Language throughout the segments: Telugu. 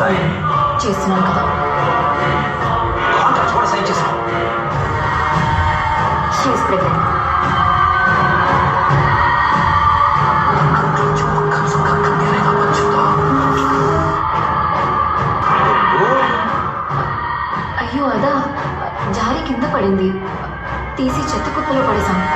సైన్ చేస్తున్నాను కదా. కాంట్రాక్ట్ కూడా సైన్ చేశాను. She is pregnant. అయ్యో అదా, జారి కింద పడింది, తీసి చెత్త కుప్పలో పడేశాను.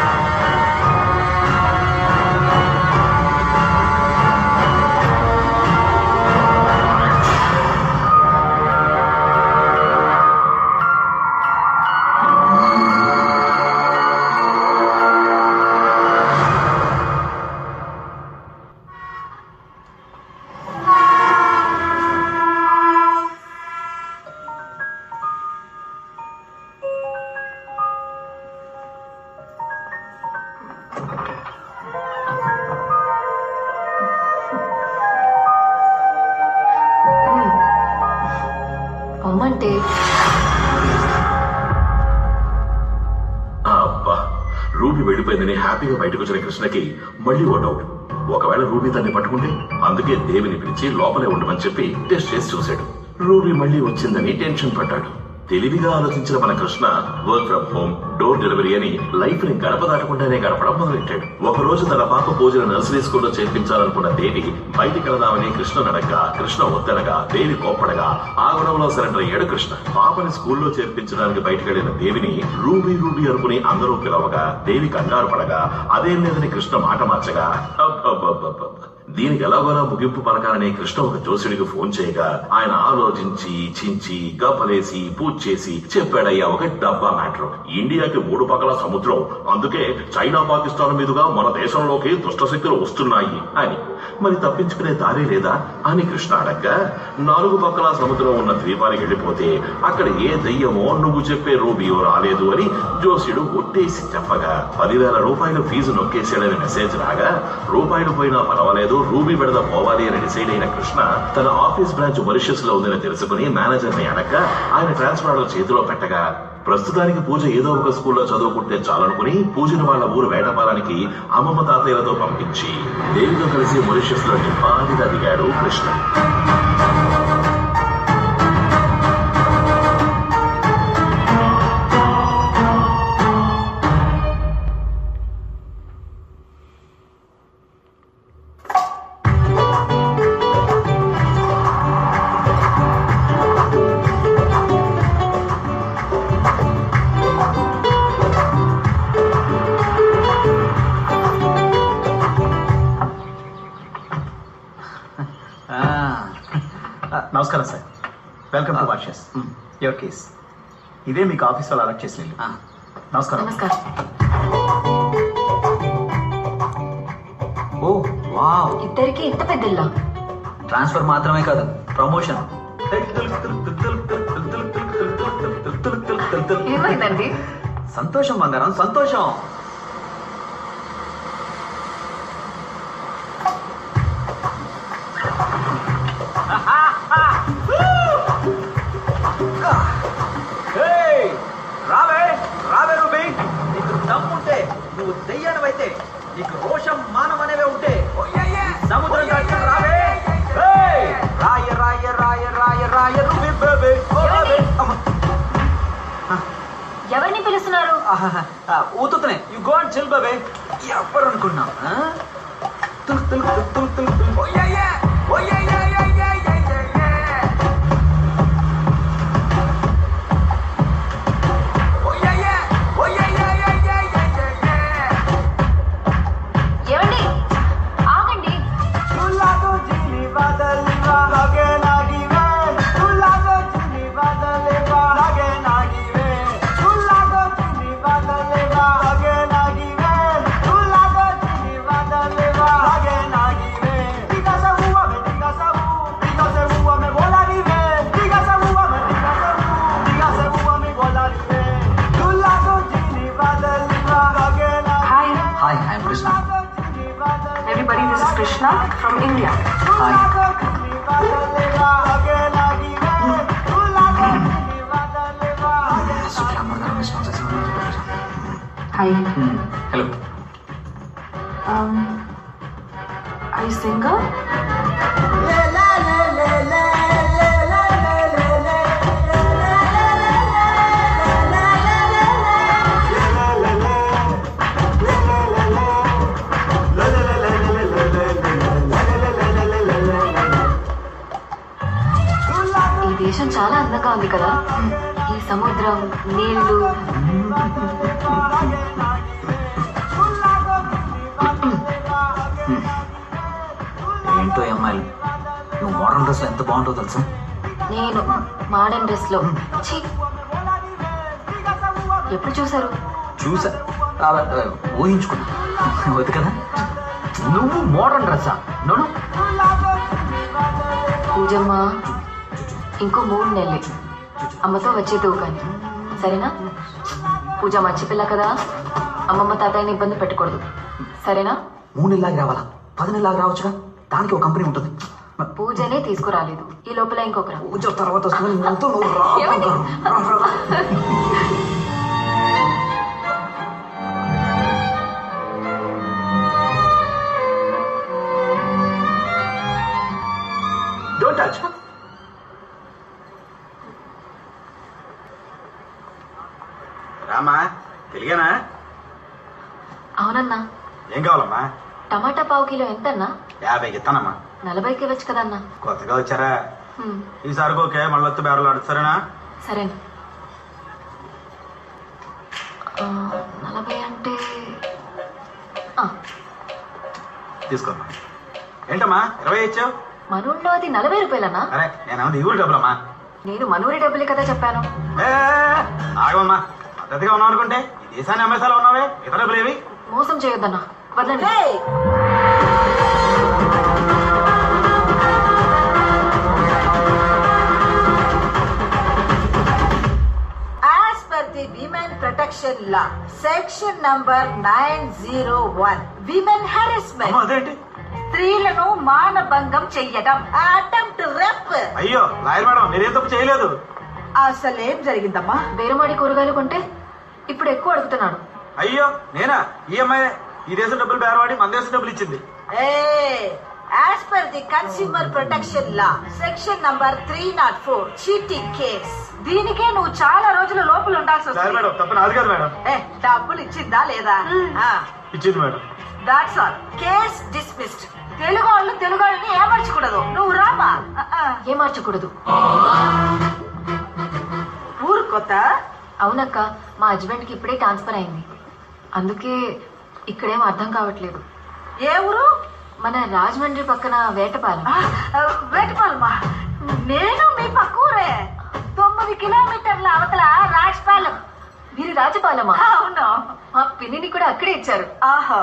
అమ్మంటే రూబీ వెళ్ళిపోయిందని హ్యాపీగా బయటకు వచ్చిన కృష్ణకి మళ్ళీ ఓ డౌట్. ఒకవేళ రూబీ తన్ని పట్టుకుంటే, అందుకే దేవిని పిలిచి లోపలే ఉండమని చెప్పి టెస్ట్ చేసి చూశాడు. రూబీ మళ్ళీ వచ్చిందని టెన్షన్ పడ్డాడు. తెలివిగా ఆలోచించిన మన Krishna work from home, door delivery అని లైఫ్ ని గడప దాటకుండానే గడపడం మొదలెట్టాడు. ఒకరోజు తన పాప పూజను నర్సరీ స్కూల్లో చేర్పించాలనుకున్న దేవి బయటికి వెళదామని కృష్ణ నడగా, కృష్ణ వద్దనగా దేవి కోప్పడగా ఆ గొడవలో సరెండర్ అయ్యాడు కృష్ణ. పాపని స్కూల్లో చేర్పించడానికి బయటకు వెళ్లిన దేవిని రూబీ రూబీ అనుకుని అందరూ పిలవగా దేవి కంగారు పడగా అదేం లేదని కృష్ణ మాట మార్చగా, దీనికి ఎలాగోలా ముగింపు పలకాలని కృష్ణ ఒక జోసిడికి ఫోన్ చేయగా ఆయన ఆలోచించి చించి గప్పలేసి పూజ చేసి చెప్పాడయ్యా ఒక డబ్బా మ్యాటర్. ఇండియాకి 3 పక్కల సముద్రం, అందుకే చైనా పాకిస్తాన్ మీదుగా మన దేశంలోకి దుష్టశక్తులు వస్తున్నాయి అని. మరి తప్పించుకునే దారి లేదా అని కృష్ణ అడగ్గా, 4 పక్కల సముద్రం ఉన్న ద్వీపానికి వెళ్లిపోతే అక్కడ ఏ దయ్యమో నువ్వు చెప్పే రూబియో రాలేదు అని జోసిడు ఒట్టేసి చెప్పగా 10,000 రూపాయలు ఫీజు నొక్కేశాడని మెసేజ్ రాగా, రూపాయలు పోయినా పర్వాలేదు రూబీ బెడద పోవాలి అని డిసైడ్ అయిన కృష్ణ తన ఆఫీస్ బ్రాంచ్ మారిషస్ లో ఉందని తెలుసుకుని మేనేజర్ ని అడగ్గా ఆయన ట్రాన్స్ఫర్ ఆర్డర్ చేతిలో పెట్టగా, ప్రస్తుతానికి పూజ ఏదో ఒక స్కూల్లో చదువుకుంటే చాలనుకుని పూజను వాళ్ళ ఊరు వేటపాలానికి అమ్మమ్మ తాతయ్యలతో పంపించి దేవితో కలిసి మారిషస్ లో నిపాదిగా దిగాడు కృష్ణ. నమస్కారం sir, welcome to washes. Your case ఇదే మీకు ఆఫీస్ వాళ్ళు అలర్ట్ చేసి. నమస్కారం. నమస్కారం. ఓ వావ్, ఇద్దరికి ఇంత పెద్దల్లా? ట్రాన్స్ఫర్ మాత్రమే కాదు, ప్రమోషన్. ఏమైందండి? సంతోషం బంగారం, సంతోషం. రావే రావే రూబీ, నీకు దమ్ముంటే, నువ్వు దెయ్యానివైతే, నీకు రోషం మానం అనేవే ఉంటే సముద్రం దాటి రావే. రాయ రాయ రాయ రాయ రాయ రూబీ బేబీ. ఎవరిని పిలుస్తున్నారు? ఊతుతనే, you go and chill baby. ఎవరు అనుకున్నావు? తుల్ తుల్ తుల్ తుల్ తుల్. Everybody, this is Krishna from India. Hi. Hi. Hello. Are you single? ప్రపంచం చాలా అందంగా ఉంది కదా. ఈ సముద్రం, నీళ్లు. ఏంటో అమ్మాయిలు, నువ్వు మోడర్న్ డ్రెస్ ఎంత బాగుంటుందో తెలుసా? నేను మోడర్న్ డ్రెస్ లో ఛీ! ఎప్పుడు చూసారు? చూసా, ఊహించుకున్నా. వద్దు కదా, నువ్వు మోడర్న్ డ్రెస్సా? నోను పూజమ్మ, ఇంకో 3 నెలలే అమ్మతో వచ్చేదువు కానీ, సరేనా? పూజ మర్చిపిల్ల కదా, అమ్మమ్మ తాతయ్యని ఇబ్బంది పెట్టకూడదు, సరేనా? 3 నెలలాగా రావాలా? 10 నెలలాగా రావచ్చుగా, దానికి ఒక కంపెనీ ఉంటుంది. పూజనే తీసుకురాలేదు, ఈ లోపల ఇంకొకరు. పూజ తర్వాత వస్తుంది, ఎంతో నువ్వు రా. ఏమండి? Don't touch. రామా, తెలియనా? అవునన్నా. ఏం కావాలమ్మా? టమాటా పావు కిలో ఎంతన్నా? 50కి ఇస్తానమ్మా. 40కి ఇవ్వచ్చు కదన్నా. కొత్తగా వచ్చారా? హ్మ్, ఈసారి ఓకే, మళ్ళీ వచ్చి బేరలు ఆడు, సరేనా? సరేనా. 40 అంటే తీసుకోమ్మా. ఏంటమ్మా 20 ఇచ్చావు? మనూళ్ళో అది 40 రూపాయలన్నా. అరే నేనేమన్నా ఈ ఊరు డబ్బులమ్మా. నేను మనూరి డబ్బులే కదా చెప్పాను. ఏ ఆగమ్మా, పద్ధతిగా ఉన్నావు అనుకుంటే ఈ దేశాన్ని అమ్మేసాలో ఉన్నావే, ఇతర డబ్బులు ఏవి? మోసం చేయొద్దన్నా, వదలండి. As per the Women Protection Law, Section number 901, Women Harassment. అమ్మా, అదేంటి? స్త్రీలను మానభంగం చెయ్యడం, అటెంప్ట్ రేప్. అయ్యో లాయర్ మేడం, నేనేం తప్పు చేయలేదు. అసలేం జరిగిందమ్మా? బేరమాడి కూరగాయలు కొంటే ఇప్పుడు ఎక్కువ అడుగుతున్నాడు. అయ్యో నేనా? ఈఎంఐ ఈ దేశం డబ్బులు బేరవాడి మన దేశం డబ్బులు ఇచ్చింది. As per the Consumer Protection Law, Section number 304, cheating case. దీనికే నువ్వు చాలా రోజుల లోపల ఉండాల్సి లాయర్ వస్తుంది. మేడం, తప్పు నాది కాదు మేడం. డబ్బులు ఇచ్చిందా లేదా? ఇచ్చింది madam. That's all. Case dismissed. Telugu వాళ్ళని ఏమర్చకూడదు. నువ్వు రామా. ఏం మార్చకూడదు. ఊరు కొత్త? అవునక్క, మా హస్బెండ్కి ఇప్పుడే ట్రాన్స్ఫర్ అయింది, అందుకే ఇక్కడేం అర్థం కావట్లేదు. ఏ ఊరు? మన రాజమండ్రి పక్కన వేటపాలెం. వేటపాలమా? నేను మీ పక్కూరే. 9 కిలోమీటర్ల అవతల రాజపాలెం. మీరు రాజపాలెమా? అవును. మా పిన్నిని కూడా అక్కడే ఇచ్చారు. ఆహా.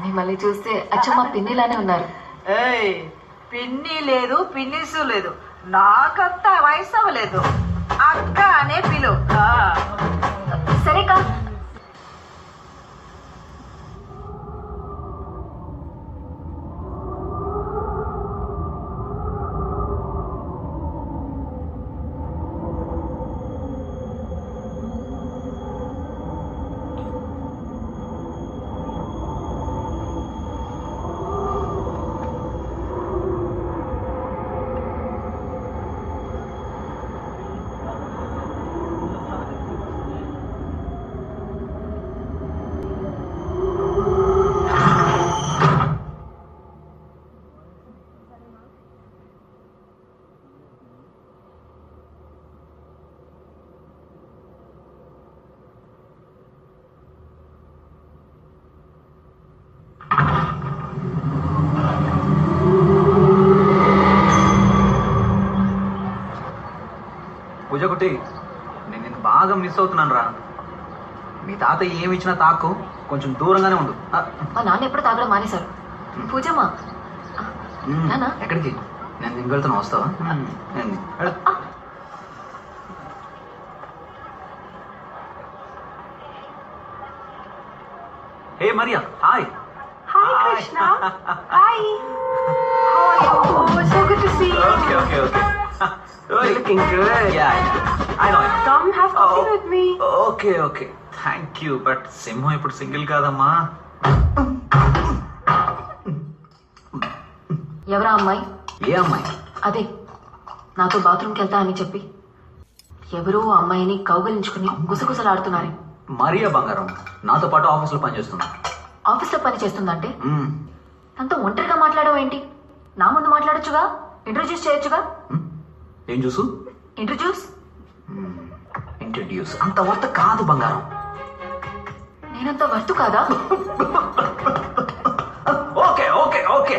మిమ్మల్ని చూస్తే అచ్చ మా పిన్నిలానే ఉన్నారు. ఏయ్, పిన్ని లేదు, పిన్నిసు లేదు, నాకంతా వయసు అవ్వలేదు. అక్క అనే పిలు. సరేకా. పూజ కుట్టి, నేను నిన్ను బాగా మిస్ అవుతున్నాను రా. మీ తాత ఏమి ఇచ్చినా తాకు, కొంచెం దూరంగానే ఉండు. మా నాన్న ఎప్పుడు తాగడం మానేశారు. పూజమ్మా, నాన్న ఎక్కడికి? నేను దీనికి వెళ్తాను, వస్తావా? Hey Maria, hi. Hi Krishna. Hi. How are you? Oh, so good to see you. Okay. You're looking good. Yeah. I know. Come have coffee with me. Okay. Thank you. But సింహం ఇప్పుడు సింగిల్ కాదమ్మా. ఎవరా అమ్మాయి? ఏ అమ్మాయి? అదే నాతో బాత్రూమ్కి వెళ్తా అని చెప్పి ఎవరో అమ్మాయిని కౌగలించుకుని గుసగుసలాడుతున్నారే. మరియా బంగారం నాతో పాటు ఆఫీస్ లో పనిచేస్తున్నా. ఆఫీస్ లో పని చేస్తుందంటే తనతో ఒంటరిగా మాట్లాడవు ఏంటి? నా ముందు మాట్లాడొచ్చుగా, ఇంట్రొడ్యూస్ చేయొచ్చుగా. ఏం చూసు? ఇంట్రడ్యూస్. ఇంట్రడ్యూస్ అంత వర్త కాదు బంగారం. నేనంత వర్తు కాదా? ఓకే ఓకే ఓకే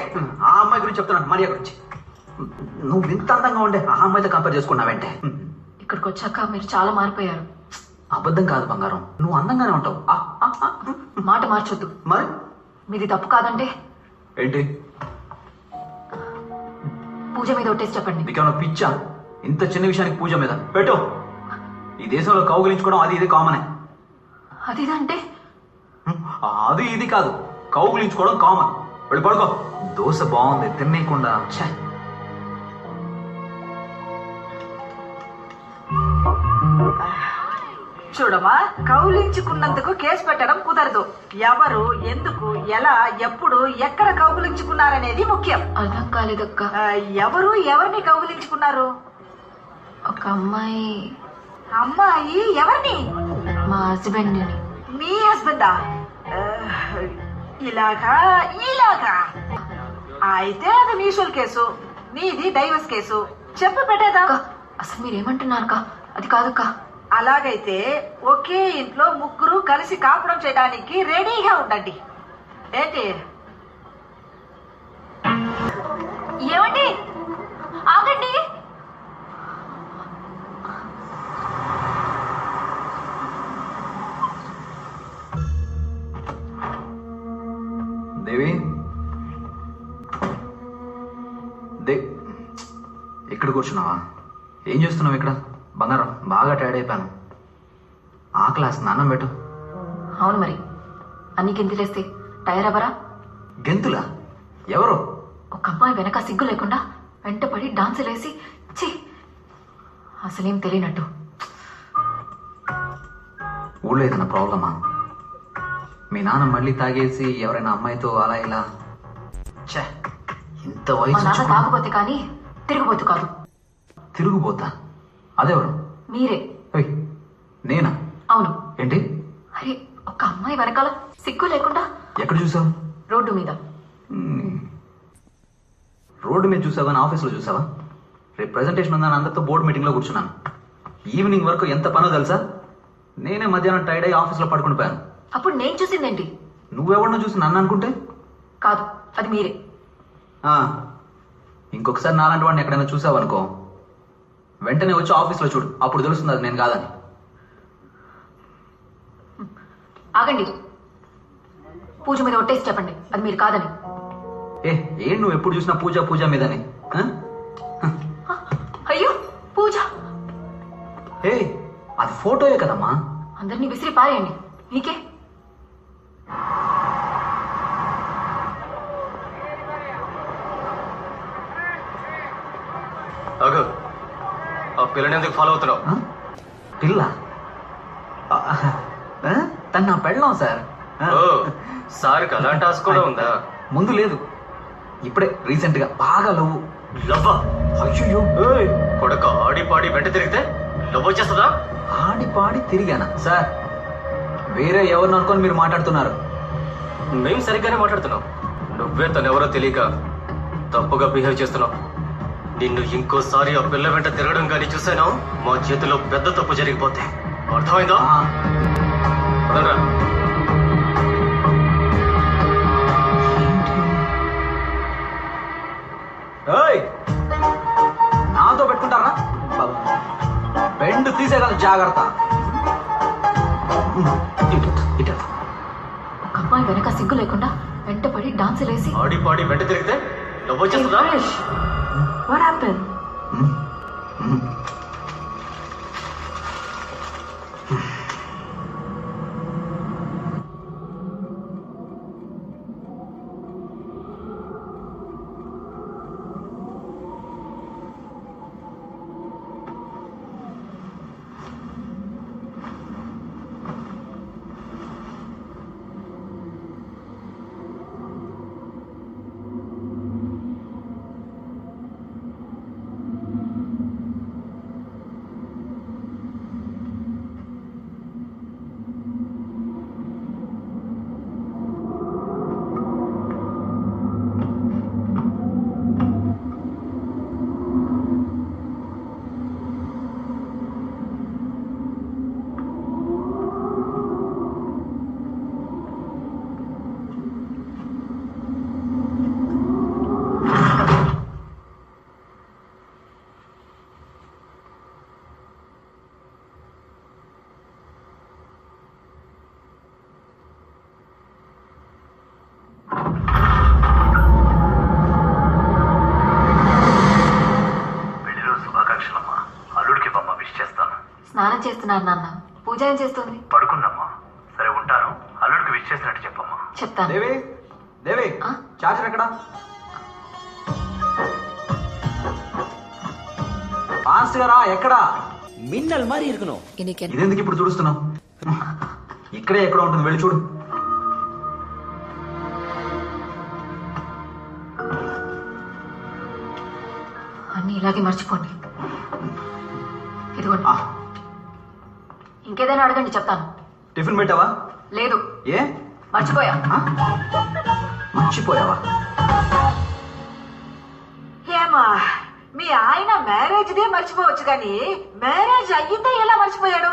ఆ అమ్మాయి గురించి చెప్తున్నాను, మరియా గురించి. నువ్వు ఇంత అందంగా ఉండే ఆ అమ్మాయితో కంపేర్ చేసుకున్నావంటే. ఇక్కడికి వచ్చాక మీరు చాలా మారిపోయారు. అబద్ధం కాదు బంగారం, నువ్వు అందంగానే ఉంటావు. మాట మార్చొద్దు. మరి మీది తప్పు కాదంటే ఏంటి? పూజ మీద ఒట్టేసి చెప్పండి. నీకేమన్నా పిచ్చా? ఇంత చిన్న విషయానికి పూజ మీద పెట్టు. ఈ దేశంలో కౌగులించుకోవడం అది ఇది కామనే. అది ఇదంటే అది ఇది కాదు, కౌగులించుకోవడం కామన్. వెళ్ళి పడుకో. దోశ బాగుంది తినేయకుండా. చూడమా, కౌలించుకున్నందుకు కేసు పెట్టడం కుదరదు. ఎవరు, ఎందుకు, ఎలా, ఎప్పుడు, ఎక్కడ కౌగులించుకున్నారనేది ముఖ్యం. అర్థం కాలేదక్క. ఎవరు ఎవరిని కౌగులించుకున్నారు? ఒక అమ్మాయి. అమ్మాయి ఎవరిని? మా హస్బెండ్ ని. మీ హస్బెండా? ఇలాగా ఇలాగా అయితే అది మ్యూచువల్ కేసు, నీది డైవర్స్ కేసు. చెప్పు పెట్టేదా? అసలు మీరేమంటున్నారు అక్క? అది కాదక్క. అలాగైతే ఒకే ఇంట్లో ముగ్గురు కలిసి కాపురం చేయడానికి రెడీగా ఉండండి. ఏంటి? ఏమండి ఆగండి. దేవి, ఇక్కడ కూర్చున్నావా? ఏం చేస్తున్నావు ఇక్కడ? బంగారం, బాగా టైర్డ్ అయిపోయాను. క్లాస్ అన్నం పెట్టు. అవును మరి, అన్ని గెంతులేస్తే టైర్ అవ్వరా? గెంతులా? ఎవరు? ఒక అమ్మాయి వెనక సిగ్గు లేకుండా వెంటపడి డాన్సులు వేసి ఛీ, అసలేం తెలియనట్టు. ఊళ్ళో ఏదైనా ప్రాబ్లమా? మీ నాన్న మళ్ళీ తాగేసి ఎవరైనా అమ్మాయితో అలా ఇలా? ఇంత మా వయసు నాన్న తాగబోతే కానీ తిరిగిపోతు కాదు. తిరుగుపోతా? అదెవరు? మీరే. నేనా? అవును. ఏంటి? అరే, ఒక అమ్మాయి వెనకాల సిగ్గు లేకుండా. ఎక్కడ చూసావు? రోడ్డు మీద. రోడ్డు మీద చూసావా? నా ఆఫీస్లో చూసావా? రేపు ప్రెజెంటేషన్ ఉందని అందరితో బోర్డు మీటింగ్లో కూర్చున్నాను. ఈవినింగ్ వరకు ఎంత పనో తెలుసా? నేనే మధ్యాహ్నం టైర్డ్ అయ్యి ఆఫీస్లో పడుకుని పోయాను. అప్పుడు నేను చూసిందేంటి? నువ్వెవరినో చూసి నన్ను అనుకుంటే? కాదు, అది మీరే. ఇంకొకసారి నాలాంటి వాడిని ఎక్కడైనా చూసావనుకో, వెంటనే వచ్చి ఆఫీస్లో చూడు, అప్పుడు తెలుస్తుంది అది నేను కాదని. ఆగండి. పూజ మీద ఒట్టేసి చెప్పండి అది మీరు కాదని. ఏం నువ్వు ఎప్పుడు చూసినా పూజ పూజ మీదని? అయ్యో, పూజ అది ఫోటోయే కదమ్మా. అందరినీ విసిరి పారేయండి, నీకే. అగు, ఆ పిల్లని ఎందుకు ఫాలో అవుతున్నావు? పిల్ల? తను నా పెళ్ళాం సార్. సార్కి అలాంటి ఆశ కూడా ఉందా? ముందు లేదు, ఇప్పుడే రీసెంట్ గా బాగా లవ్. లవ్వా? అయ్యో, కొడక ఆడి పాడి వెంట తిరిగితే లవ్ వచ్చేస్తుందా? ఆడి పాడి తిరిగానా సార్? వేరే ఎవరిని అనుకొని మీరు మాట్లాడుతున్నారు. మేము సరిగ్గానే మాట్లాడుతున్నాం. నువ్వే తనెవరో తెలియక తప్పుగా బిహేవ్ చేస్తున్నావు. నిన్ను ఇంకోసారి ఆ పిల్ల వెంట తిరగడం కానీ చూసాను, మా చేతిలో పెద్ద తప్పు జరిగిపోతే. అర్థమైందా? పదండ్రా. నాతో పెట్టుకుంటారా? బెండ్ తీసేయగల జాగ్రత్త. ఒక అమ్మాయి వెనక సిగ్గు లేకుండా వెంటపడి డాన్సులు వేసి ఆడి పాడి వెంట తిరిగితే లవ్ వచ్చేస్తుందా? What happened? స్నానం చేస్తున్నారు నాన్న. పూజ ఏం చేస్తుంది? పడుకుందమ్మా. సరే ఉంటాను. అల్లుడికి విష్ చేసినట్టు చెప్పమ్మా. చెప్తాను. దేవి దేవి ఆ? చార్జర్ ఎక్కడ? ఫాస్ట్ గా రా. ఎక్కడ? மின்னல் மாதிரி இருக்கணும். ఇదెందుకు ఇప్పుడు చూడుస్తున్నావు? ఇక్కడే ఎక్కడ ఉంటుంది, వెళ్ళి చూడు. అన్ని ఇలాగే మర్చిపోండి. ఇదిగోండి. ఆ, ఇంకేదైనా అడగండి, చెప్తాను. టిఫిన్ పెట్టావా? లేదు, ఏ మర్చిపోయా. ఆ? మర్చిపోయావా? ఏమా మీ ఆయన మ్యారేజ్ డే మర్చిపోవచ్చు కానీ మ్యారేజ్ అయ్యిందే ఎలా మర్చిపోయాడు?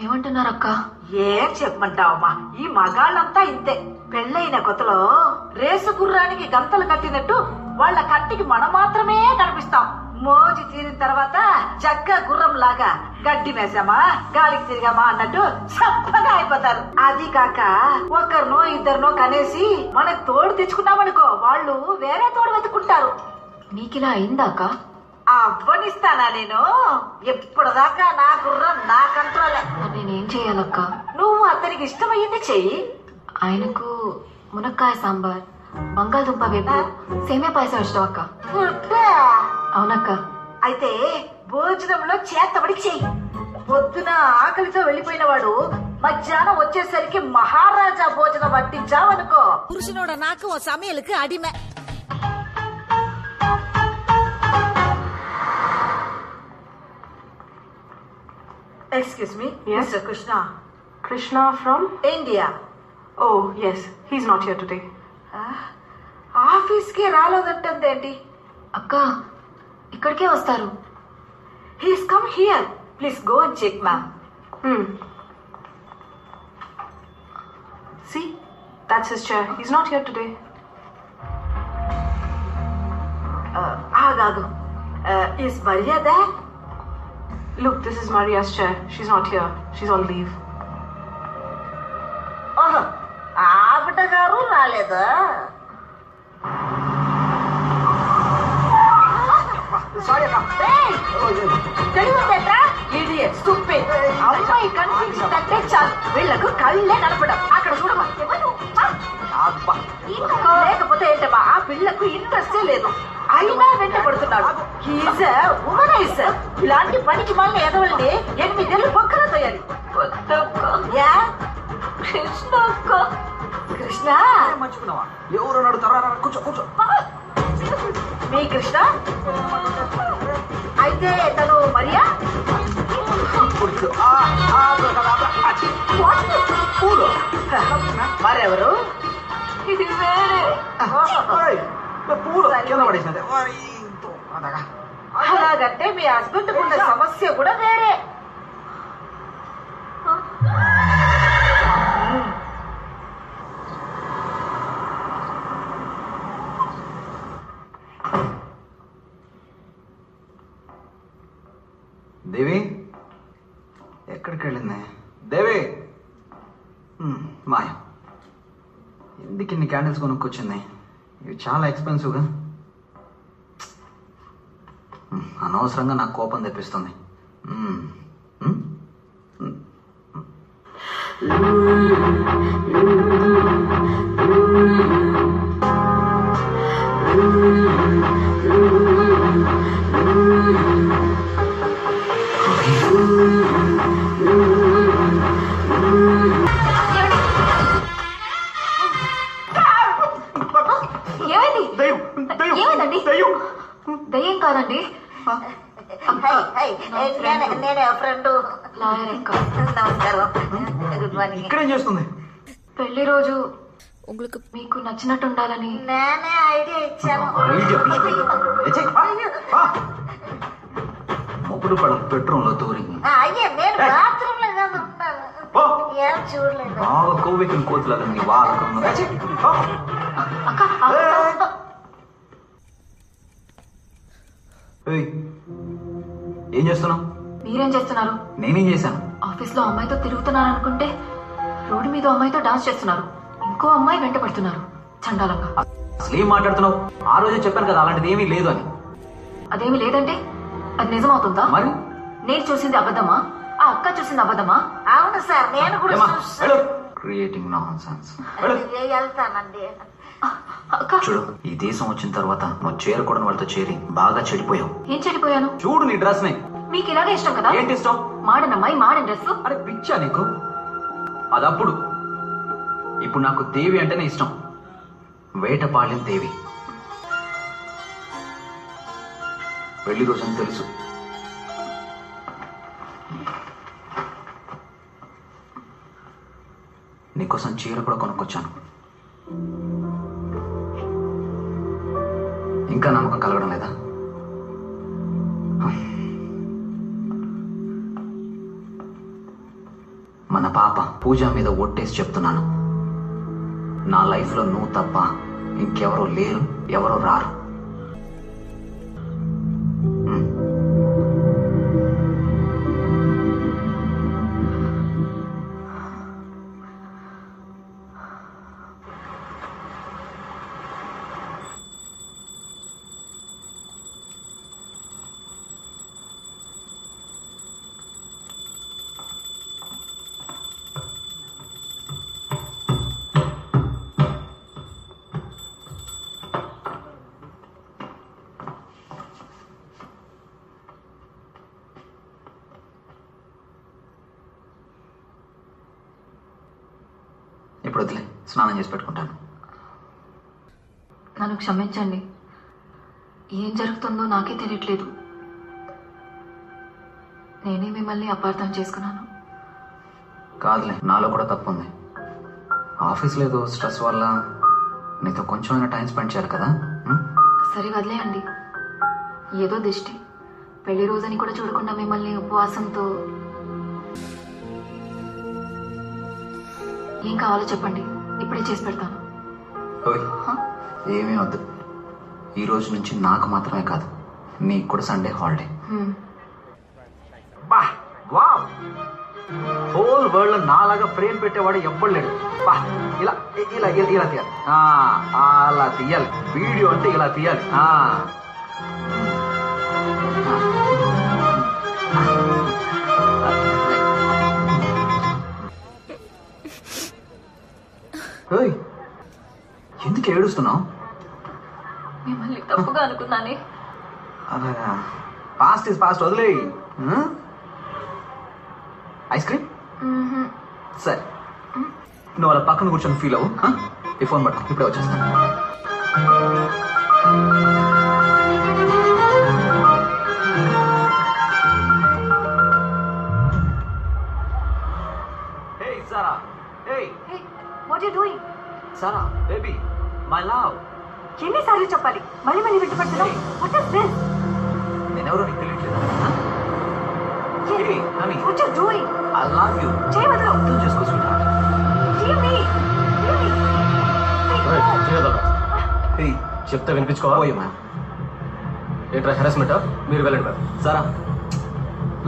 ఏమంటున్నారు అక్క? ఏం చెప్పమంటావమ్మా, ఈ మగాళ్ళంతా ఇంతే. పెళ్ళైన కొత్తలో రేసు గుర్రానికి గంతలు కట్టినట్టు వాళ్ళ కంటికి మనం మాత్రమే కనిపిస్తాం. మోజు తీరిన తర్వాత జగ్గ గుర్రం లాగా గడ్డి మేసామా గాలికి తిరిగామా అన్నట్టు చప్పగా అయిపోతారు. అది కాక ఒకరినో ఇద్దరినో కనేసి మనకు తోడు తెచ్చుకున్నామనుకో, వాళ్ళు వేరే తోడు వెతుకుంటారు. నీకిలా అయిందా అక్క? అవ్వనిస్తానా నేను? ఎప్పటిదాకా నా గుర్రం నా కంట్రోలే. మరి నేనేం చేయాలక్క? నువ్వు అతనికి ఇష్టమయ్యింది చెయ్యి. ఆయనకు మునక్కాయ సాంబార్, బంగాళదుంప వేపు, సేమియా పాయసం ఇష్టం అక్క. గుడ్డా? అవునక్క. అయితే భోజనంలో చేతబడికి చెయ్యి. పొద్దున ఆకలితో వెళ్లిపోయిన వాడు మధ్యాహ్నం వచ్చేసరికి మహారాజా భోజనం వడ్డించావనుకో, புருஷனோட நாக்கு உன் சமையலுக்கு அடிமை. Excuse me, mister Krishna. Krishna from? India. Oh, yes. He's not here today. Office కి రాలేదంటుందేంటి? అక్క, ఇక్కడికే వస్తారు. He's come here. Please go and check ma'am. See? That's his chair. He's not here today. ఆగాగు. ఈస్ మర్యాద? Look, this is Maria's chair. She's not here. She's on leave. ఓహో, ఆవిడ గారు రాలేదా? సారీ అక్క. తెలుగుదేట్రా ఇడియట్ స్టూపిడ్. అమ్మాయి కనిపించిందంటే చాలు వీళ్ళకు కళ్ళే కనపడం. అక్కడ చూడమా, అబ్బా. లేకపోతే ఏంటమ్మా, ఆ పిల్లకు ఇంట్రెస్టే లేదు. అయినా వెంట పడుతున్నాడు. He's womaniser. ఇలాంటి పనికి మళ్ళీ ఎదవల్ని 8 ఏళ్ళు పక్కన తోయాలి. యా కృష్ణ అక్క. కృష్ణ మర్చిపోయినావా? ఎవరు అడుగుతారా? కూర్చో కూర్చో. మీ కృష్ణ అయితే తను మరియా? కూర్చో. పూలు. మరెవరు? ఇది వేరే. ఏయ్, పూలు కింద పడేసినది. అలాగంటే మీ హస్బెండ్ ఉన్న సమస్య కూడా వేరే. దేవి ఎక్కడికి వెళ్ళింది? దేవి మాయ. ఎందుకు ఇన్ని క్యాండిల్స్ కొనుక్కొచ్చింది? ఇవి చాలా ఎక్స్పెన్సివ్గా. అనవసరంగా నాకు కోపం తెప్పిస్తుంది. ఏమైందండి? దయ్యం కాదండి, నేనే ఫ్రెండ్. లాయర్ అక్క. నమస్కారం. Good morning. ఇక్కడేం చేస్తుంది? పెళ్లి రోజు మీకు నచ్చినట్టు ఉండాలని నేనే ఐడియా ఇచ్చాను. మొగుడు పడ బెడ్రూమ్ లో దూరి అయ్యే నేను బాత్రూమ్ లో కాదు ఉన్నాను. ఏం చూడలేదు. బాగా కోవికిన కోతులాగా నీ వాళ్ళకు. అక్క. ఏం చేస్తున్నావు? మీరేం చేస్తున్నారు? నేనేం చేశాను? ఆఫీస్ లో అమ్మాయితో తిరుగుతున్నారు అనుకుంటే రోడ్డు మీద అమ్మాయితో డాన్స్ చేస్తున్నారు. ఇంకో అమ్మాయి వెంట పడుతున్నారు చండాలంగా. అసలు ఏం మాట్లాడుతున్నావు? ఆ రోజే చెప్పాను కదా అలాంటిది ఏమీ లేదు అని. అదేమి లేదంటే అది నిజమవుతుందా? మరి నేను చూసింది అబద్ధమా? అక్క చూసింది అబద్ధమా? అవును సార్, నేను కూడా క్రియేటింగ్ నాన్ సెన్స్. వెళ్తానండి. అక్క చూడు, ఈ దేశం వచ్చిన తర్వాత నువ్వు చేరకూడని వాళ్ళతో చేరి బాగా చెడిపోయావు. ఏం చెడిపోయాను? చూడు నీ డ్రెస్ ని. మీకు ఇలాగే ఇష్టం కదా? ఏంటి ఇష్టం? మాడన్ అమ్మాయి మాడన్ డ్రెస్. అరే పిచ్చా నీకు? అదప్పుడు. ఇప్పుడు నాకు దేవి అంటేనే ఇష్టం. వేటపాళెం దేవి. పెళ్లి రోజని తెలుసు. నీకోసం చీర కూడా కొనుక్కొచ్చాను. ఇంకా నమ్మకం కలగడం లేదా? మన పాప పూజ మీద ఒట్టేసి చెప్తున్నాను, నా లైఫ్లో నువ్వు తప్ప ఇంకెవరో లేరు, ఎవరో రారు. ఇప్పుడు వదిలే, స్నానం చేసి పెట్టుకుంటాను. నన్ను క్షమించండి. ఏం జరుగుతుందో నాకే తెలియట్లేదు. నేనే మిమ్మల్ని అపార్థం చేసుకున్నాను. కాదులే, నాలో కూడా తప్పు ఉంది. ఆఫీస్లో ఏదో స్ట్రెస్ వల్ల నీతో కొంచెమైనా టైం స్పెండ్ చేయాలి కదా. సరే వదిలేయండి. ఏదో దిష్టి. పెళ్లి రోజని కూడా చూడకుండా మిమ్మల్ని ఉపవాసంతో. ఏం కావాలో చెప్పండి, ఇప్పుడే చేసి పెడతాను. ఏమీ వద్దు. ఈ రోజు నుంచి నాకు మాత్రమే కాదు, నీకు కూడా సండే హాలిడే. హోల్ వరల్డ్ లో నాలాగా ఫ్రేమ్ పెట్టేవాడు ఎవ్వడు లేడు. ఇలా ఇలా ఇలా తీయాలి, అలా తీయాలి. వీడియో అంటే ఇలా తీయాలి. ఎందుకు ఏడుస్తున్నావు? మిమ్మల్ని తప్పుగా అనుకున్నానే. అలాగా, పాస్ట్ ఇస్ పాస్ట్, వదిలే. ఐస్ క్రీమ్ సరే, నువ్వు అలా పక్కన కూర్చొని ఫీల్ అవ్వు. ఈ ఫోన్ పట్టు, ఇప్పుడే వచ్చేస్తాను. Hey Sarah, hey. Hey, what are you doing? Sarah, baby, my love. ఎన్నిసార్లు చెప్పాలి? మళ్ళీ మళ్ళీ విడిపడుతున్నావు. What is this? నేనెవరో నీకు తెలియట్లేదా? Hey, honey. what are you doing? I love you. చేయవద్దు. అర్థం చేసుకో sweetheart. Leave me. Leave me. Hey, చెప్తే వినిపించుకోవా? పోయి మ్యామ్. ఏంట్రా హెరాస్మెంటా? మీరు వెళ్ళండి మ్యామ్. Sarah,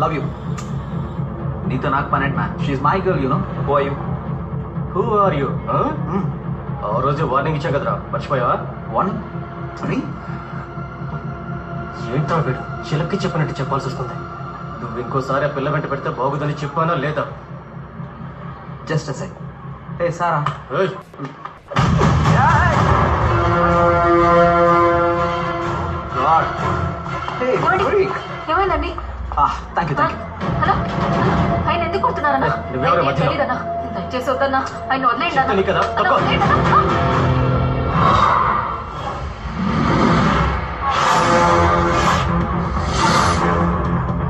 love you. నీతో నాకు పనేంటి మ్యామ్? షీఈ్ my girl, you know. Who are you? Who are you? ఆ రోజు వార్నింగ్ ఇచ్చా కదరా, మర్చిపోయావా? వార్నింగ్? ఏంటో వీడు చిలక్కి చెప్పినట్టు చెప్పాల్సి వస్తుంది. నువ్వు ఇంకోసారి ఆ పిల్ల వెంట పెడితే బాగుందని చెప్పానా లేదా? Just a second. Hey Sara. ఏయ్, గాడ్. Hey freak. ఏమైందండి? Thank you. హలో, ఆయన ఎందుకు కొడుతున్నారన్నా? నువ్వెవరు మధ్యలో? తెలీదన్నా, దయచేసి వద్దన్నా, ఆయన వదిలేయండి అన్నా. చెప్తాను కదా, అన్నా, తక్కువ. వదిలేయండి అన్నా.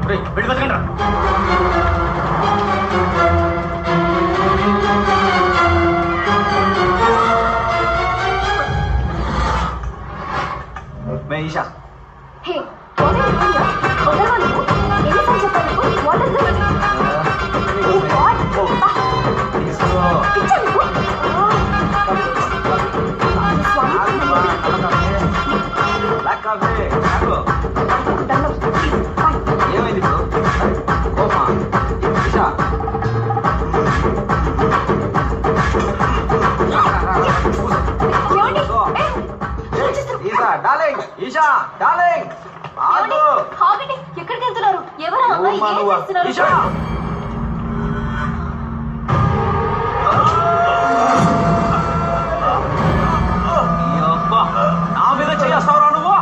రేయ్, వెళ్ళి బతకండి రా. మే Isha. Hey, what are you doing here? వదలవా నువ్వు? ఎన్నిసార్లు చెప్పాను నీకు? What is this? Oh God! పిచ్చా నీకు? ఏమైంది ఇప్పుడు? కోపమా? ఈషా. ఏమండి? Isha darling, Isha darling. ఆగు. ఆగండి, ఎక్కడికి వెళ్తున్నారు? ఎవరు ఆ అమ్మాయి? ఏం చేస్తున్నారు? ఈషా నా మీద చేస్తావురా నువ్వు?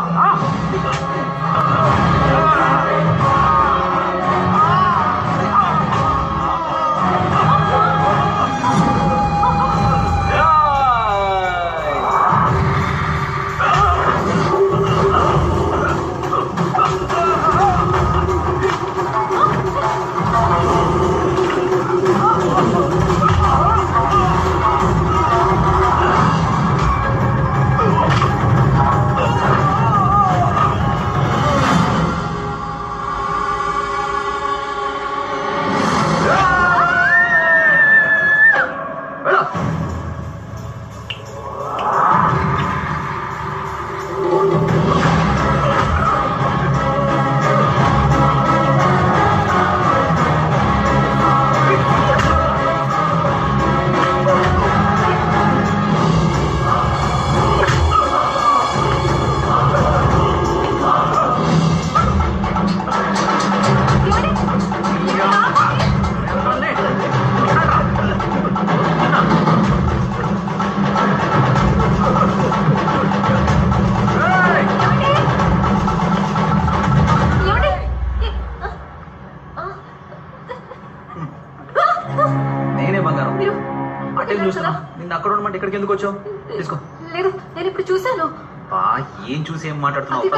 నేనే బంగారం. అటేం చూస్తున్నా? నిన్న అక్కడ ఉండమంటే ఇక్కడికి ఎందుకు వచ్చావు? తీసుకో. లేదు, నేను ఇప్పుడు చూశాను. ఏం చూసి ఏం మాట్లాడుతున్నావు?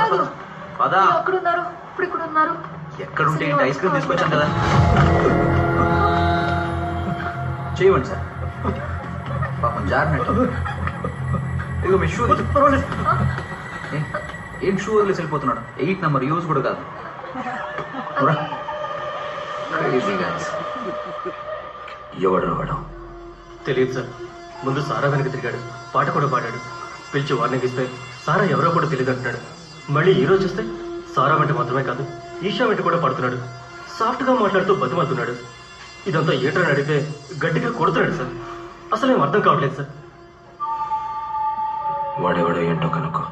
పదా. అక్కడ ఉన్నారు, ఇప్పుడు ఇక్కడ ఉన్నారు. ఎక్కడుంటే ఏంటి? ఐస్ క్రీమ్ తీసుకొచ్చాను కదా. చేయమండి సార్. పాపం జారినట్టు. ఇదిగో మీ షూ. ఏం షూ వదిలేసి వెళ్ళిపోతున్నాడు? 8 నెంబర్ యూజ్ కూడా కాదు. ఎవడు వాడు? తెలియదు సార్. ముందు సారా వెనక తిరిగాడు, పాట కూడా పాడాడు. పిలిచి వార్నింగ్ ఇస్తే సారా ఎవరో కూడా తెలియదు అంటున్నాడు. మళ్ళీ ఈ రోజు వస్తే సారా వెంట మాత్రమే కాదు, ఈషా వెంట కూడా పడుతున్నాడు. సాఫ్ట్ గా మాట్లాడుతూ బతిమలుతున్నాడు. ఇదంతా ఏంటని అడిగితే గట్టిగా కొడుతున్నాడు సార్. అసలు ఏం అర్థం కావట్లేదు సార్. వాడెవడో ఏంటో కనుక్కో.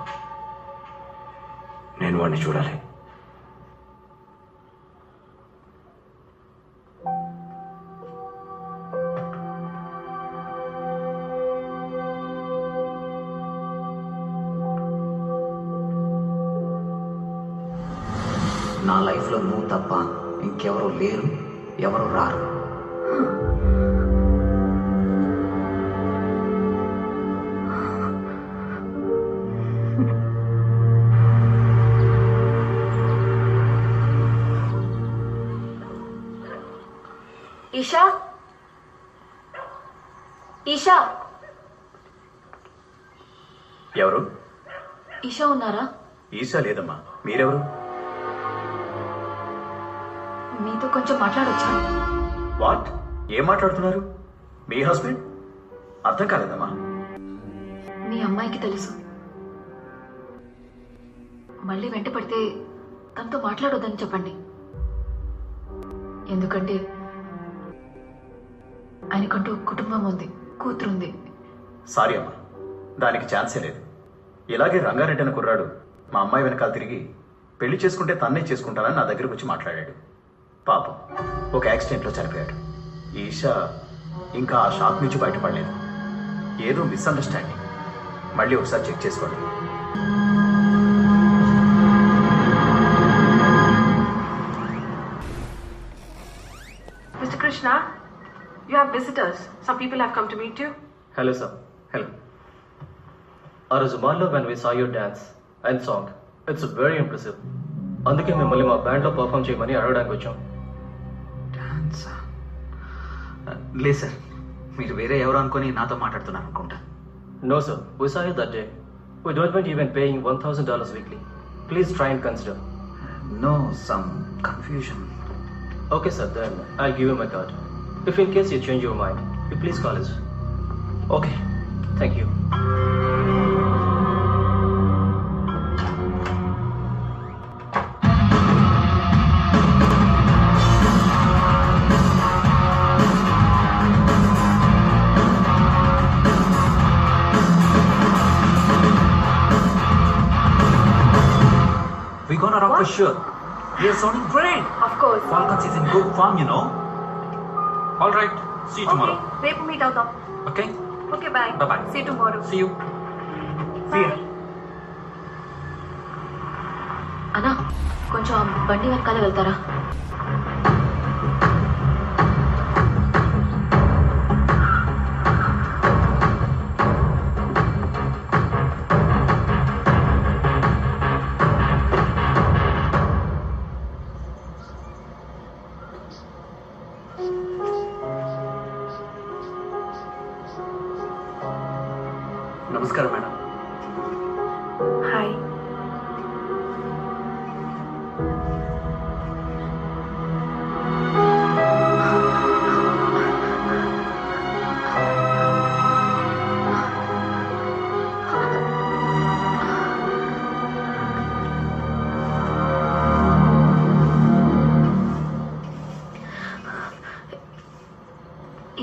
నేను వాడిని చూడాలి. నా లైఫ్లో నువ్వు తప్ప ఇంకెవరూ లేరు, ఎవరు రారు. ఈషా, ఈషా, ఎవరు? ఈషా ఉన్నారా? ఈషా లేదమ్మా. మీరెవరు? మీతో కొంచెం మాట్లాడొచ్చా? వాట్? ఏం మాట్లాడుతున్నారు? మీ హస్బెండ్? అర్థం కాలేదమ్మా. మీ అమ్మాయికి తెలుసు. మళ్ళీ వెంట పడితే తనతో మాట్లాడొద్దని చెప్పండి. ఎందుకంటే ఆయనకంటూ కుటుంబం ఉంది, కూతురుంది. సారీ అమ్మా, దానికి ఛాన్సే లేదు. ఇలాగే రంగారెడ్డి అనే కుర్రాడు మా అమ్మాయి వెనకాల తిరిగి పెళ్లి చేసుకుంటే తన్నే చేసుకుంటానని నా దగ్గరకు వచ్చి మాట్లాడాడు. పాపం ఒక యాక్సిడెంట్లో చనిపోయాడు. ఈషా ఇంకా ఆ షాక్ నుంచి బయటపడలేదు. ఏదో మిస్అండర్స్టాండింగ్. మళ్ళీ ఒకసారి చెక్ చేసుకోండి. Mr. Krishna, you have visitors. Some people have come to meet you. Hello sir. Hello. ఆ రోజు మాల్లో when we saw your dance and song, it's very impressive. అందుకే మిమ్మల్ని మా బ్యాండ్లో పర్ఫామ్ చేయమని అడగడానికి వచ్చాం. డాన్సా? లేదు సార్, మీరు వేరే ఎవరు అనుకొని నాతో మాట్లాడుతున్నారు అనుకుంటా. No sir, we saw you that day. We don't mind even paying $1,000 weekly. Please try and consider. No, some confusion. Okay sir, then I'll give you my card. If in case you change your mind, you please call us. Okay. Thank you. We're gonna rock for sure. You're sounding great. Of course. Falcons is in good form, you know. All right. See you tomorrow. రేపు మీట్ అవుతాం. Okay? Okay, bye. Bye-bye. See you tomorrow. See you. Bye. అన్నా కొంచెం ఆ బండి వెనకాల వెళ్తారా? నమస్కారం మేడం. Hi.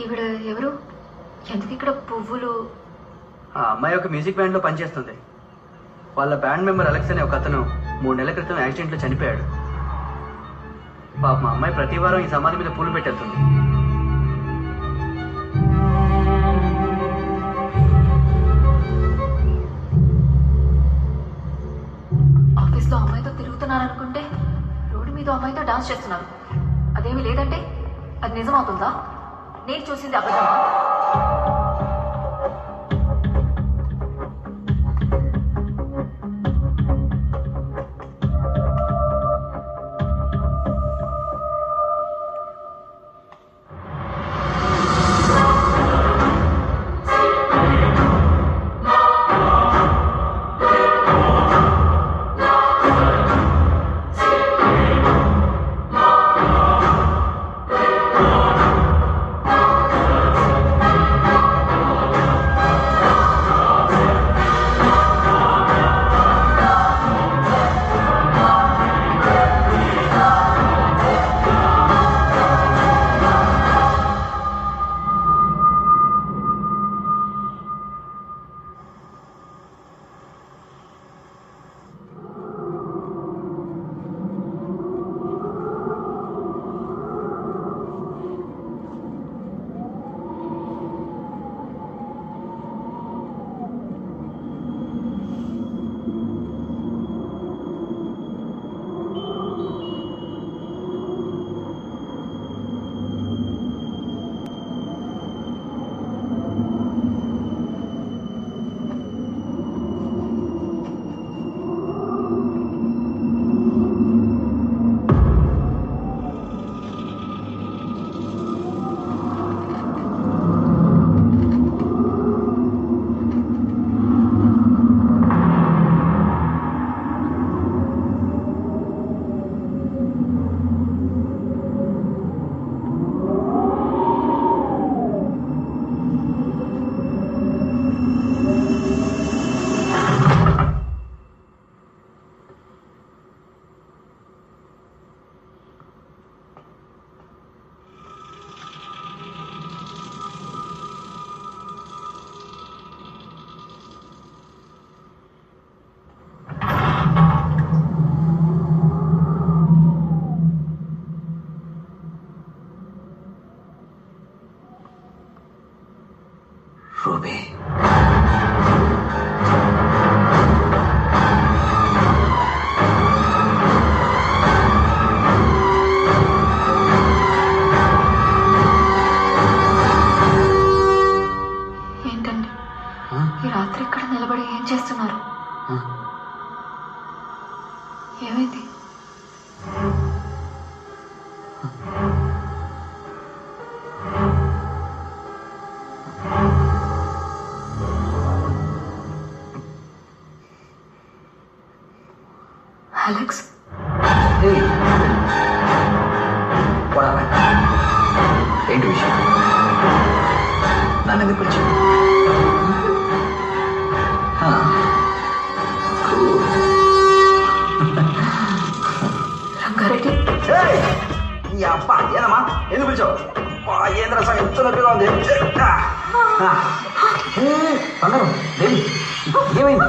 ఈవిడ ఎవరు? ఎందుకు ఇక్కడ పువ్వులు? ఆ అమ్మాయి ఒక మ్యూజిక్ బ్యాండ్లో పనిచేస్తుంది. వాళ్ళ బ్యాండ్ మెంబర్ అలెక్స్ అనే ఒక అతను 3 నెలల క్రితం యాక్సిడెంట్లో చనిపోయాడు. పాప మా అమ్మాయి ప్రతి వారం ఈ సమాధి మీద పూలు పెట్టేస్తుంది. ఆఫీస్లో అమ్మాయితో తిరుగుతున్నారనుకుంటే రోడ్డు మీద అమ్మాయితో డాన్స్ చేస్తున్నారు. అదేమీ లేదంటే అది నిజమవుతుందా? నేను చూసింది అబద్ధమా? రూబీ, ఏంటండి ఈ రాత్రి ఇక్కడ నిలబడి ఏం చేస్తున్నారు? ఏమైంది? అలెక్స్, ఏంటి విషయం? నన్ను ఎందుకు పిలిచావు? రంగారెడ్డి, ఈ అప్ప ఏనమ్మా, ఎందుకు పిలిచావు? ఏంద్ర సార్ ఎంత నొప్పిగా ఉంది. బంగారం, దేవి, ఏమైంది?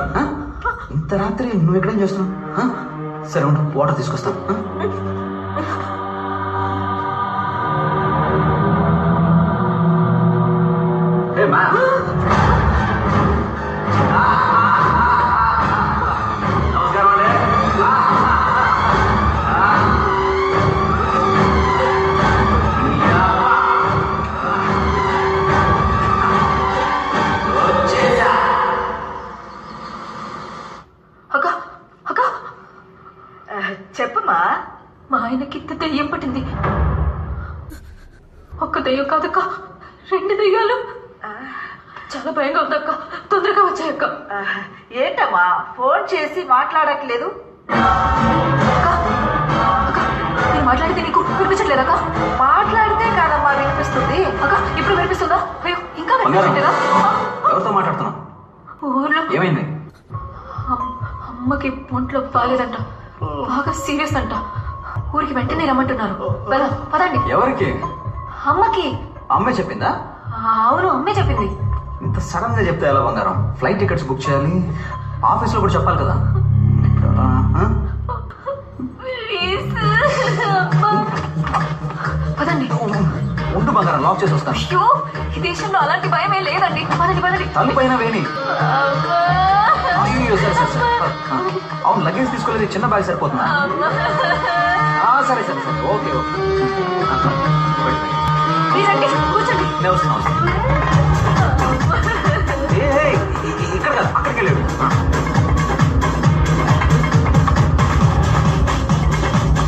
ఇంత రాత్రి నువ్వు ఎక్కడేం చేస్తున్నావు? సరే ఉండు, వాటర్ తీసుకొస్తాను. Hey man! చెప్పమ్మా. మా ఆయనకి దెయ్యం పట్టింది. ఒక్క దెయ్యం కాదక్క, 2 దెయ్యాలు. చాలా భయంగా ఉందక్క, తొందరగా వచ్చాయక్క. ఏంటమ్మా ఫోన్ చేసి మాట్లాడట్లేదు? నేను మాట్లాడితే నీకు వినిపించట్లేదక్క? మాట్లాడితే కాదమ్మా వినిపిస్తుంది. అక్క ఇప్పుడు వినిపిస్తుందా? అయ్యో ఇంకా వినిపించట్లేదా? ఎవరితో మాట్లాడుతున్నావు? ఊర్లో ఏమైంది? అమ్మకి ఒంట్లో బాగాలేదంట, బాగా సీరియస్ అంట. ఊరికి వెంటనే రమ్మంటున్నారు. పదండి. ఎవరికి? అమ్మకి. అమ్మే చెప్పిందా? అవును, అమ్మే చెప్పింది. ఇంత సడన్ గా చెప్తే ఎలా బంగారం? ఫ్లైట్ టికెట్స్ బుక్ చేయాలి, ఆఫీస్ లో కూడా చెప్పాలి కదా. పదండి. ఉండు బంగారం, లాక్ చేసి వస్తాను. అయ్యో, ఈ దేశంలో అలాంటి భయమే లేదండి. పదండి. తలుపైన వేణి. అయ్యో సరే. అవును, లగేజ్ తీసుకోలేదు, చిన్న బ్యాగ్ సరిపోతుందా? సరే ఓకే. కూర్చోండి. నేను వస్తున్నాను. ఇక్కడ కదా, అక్కడికి వెళ్ళాడు.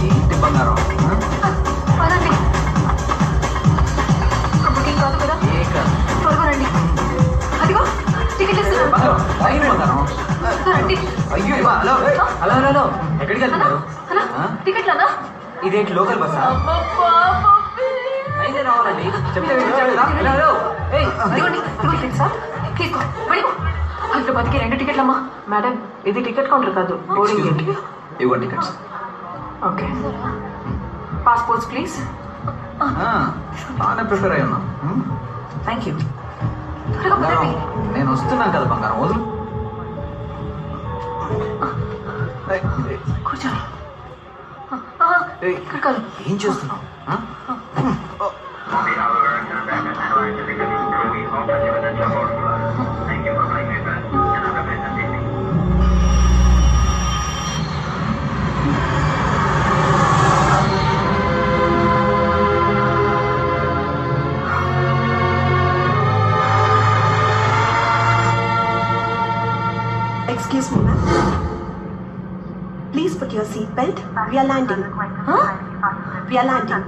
ఏంటి బంగారం? పదండి. బుకింగ్ కాదు కదా? త్వరగా రండి. అదిగో టికెట్ ఇస్తున్నాను. బంగారం రండి. అయ్యో హలో, ఎక్కడికి వెళ్తున్నారు? టికెట్లనా? ఇదేంటి లోకల్ బస్సా? అయితే రావాలండి, చెప్తే తీసుకో. హైదరాబాద్కి 2 టికెట్లమ్మా. మేడం, ఇది టికెట్ కౌంటర్ కాదు, బోర్డింగ్ గేట్. ఇవ్వండి టికెట్స్. Okay, passports please. బాగానే ప్రిపేర్ అయి ఉన్నా. Thank you. నేను వస్తున్నాను కదా బంగారం, వదులు. కూర్చోండి. ఇక్కడ కాదు. ఏం చేస్తున్నావు? Excuse me, ma'am. Please put your seat belt. We are landing. Huh? We are landing.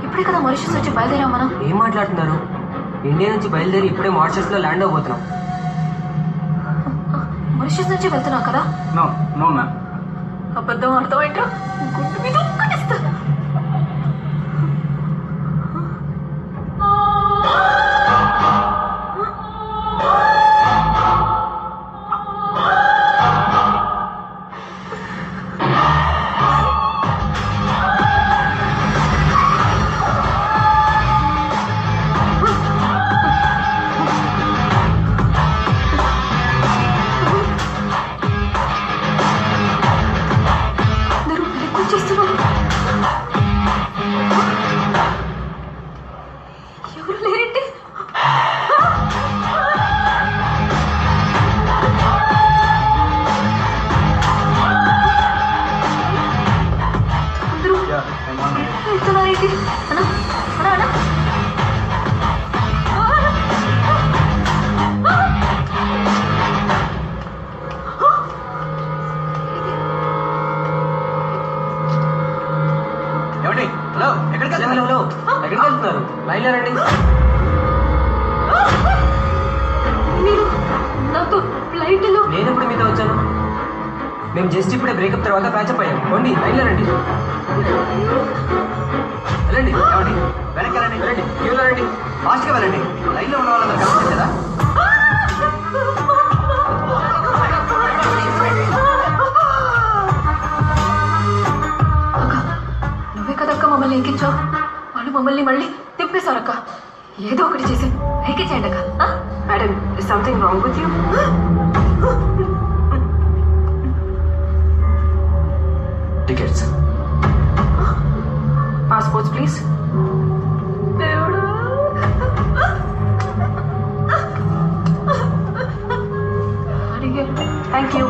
ఇప్పుడే కదా మారిషస్ వచ్చి బయలుదేరాం మనం. ఏం మాట్లాడుతున్నారు? ఇండియా నుంచి బయలుదేరి ఇప్పుడే మారిషస్ లో ల్యాండ్ అవబోతున్నాం. మారిషస్ నుంచి వెళ్తున్నాం కదా? No ma'am. అబద్ధం అర్థమైంటో గుండు మీద ఒక్కటిస్తా. ఎవరు లేరండి. అందరూ వెళ్తున్నారేంటి? అన్నా ఏమండి? హలో, ఎక్కడికి వెళ్తున్నారు? ఎక్కడికి వెళ్తున్నారు? బయలుదేరండి. మీరు నాతో ఫ్లైట్లో? నేను ఇప్పుడు మీతో వచ్చాను. మేము జస్ట్ ఇప్పుడే బ్రేకప్ తర్వాత ప్యాచప్ అయ్యాం. పోండి, బయలుదేరండి. వెళ్ళండి. ఏమండి? వెనక్కి వెళ్ళండి. క్యూలో రండి. ఫాస్ట్గా వెళ్ళండి. లైన్లో ఉన్న వాళ్ళందరూ కనిపించదు కదా? నువ్వే కదక్క మమ్మల్ని ఎక్కించావు. వాళ్ళు మమ్మల్ని మళ్ళీ తిప్పేశారక్క. ఏదో ఒకటి చేసి ఎక్కించేయండి అక్క. Madam, is something wrong with you? Tickets. Passports please. అడిగారు. Thank you.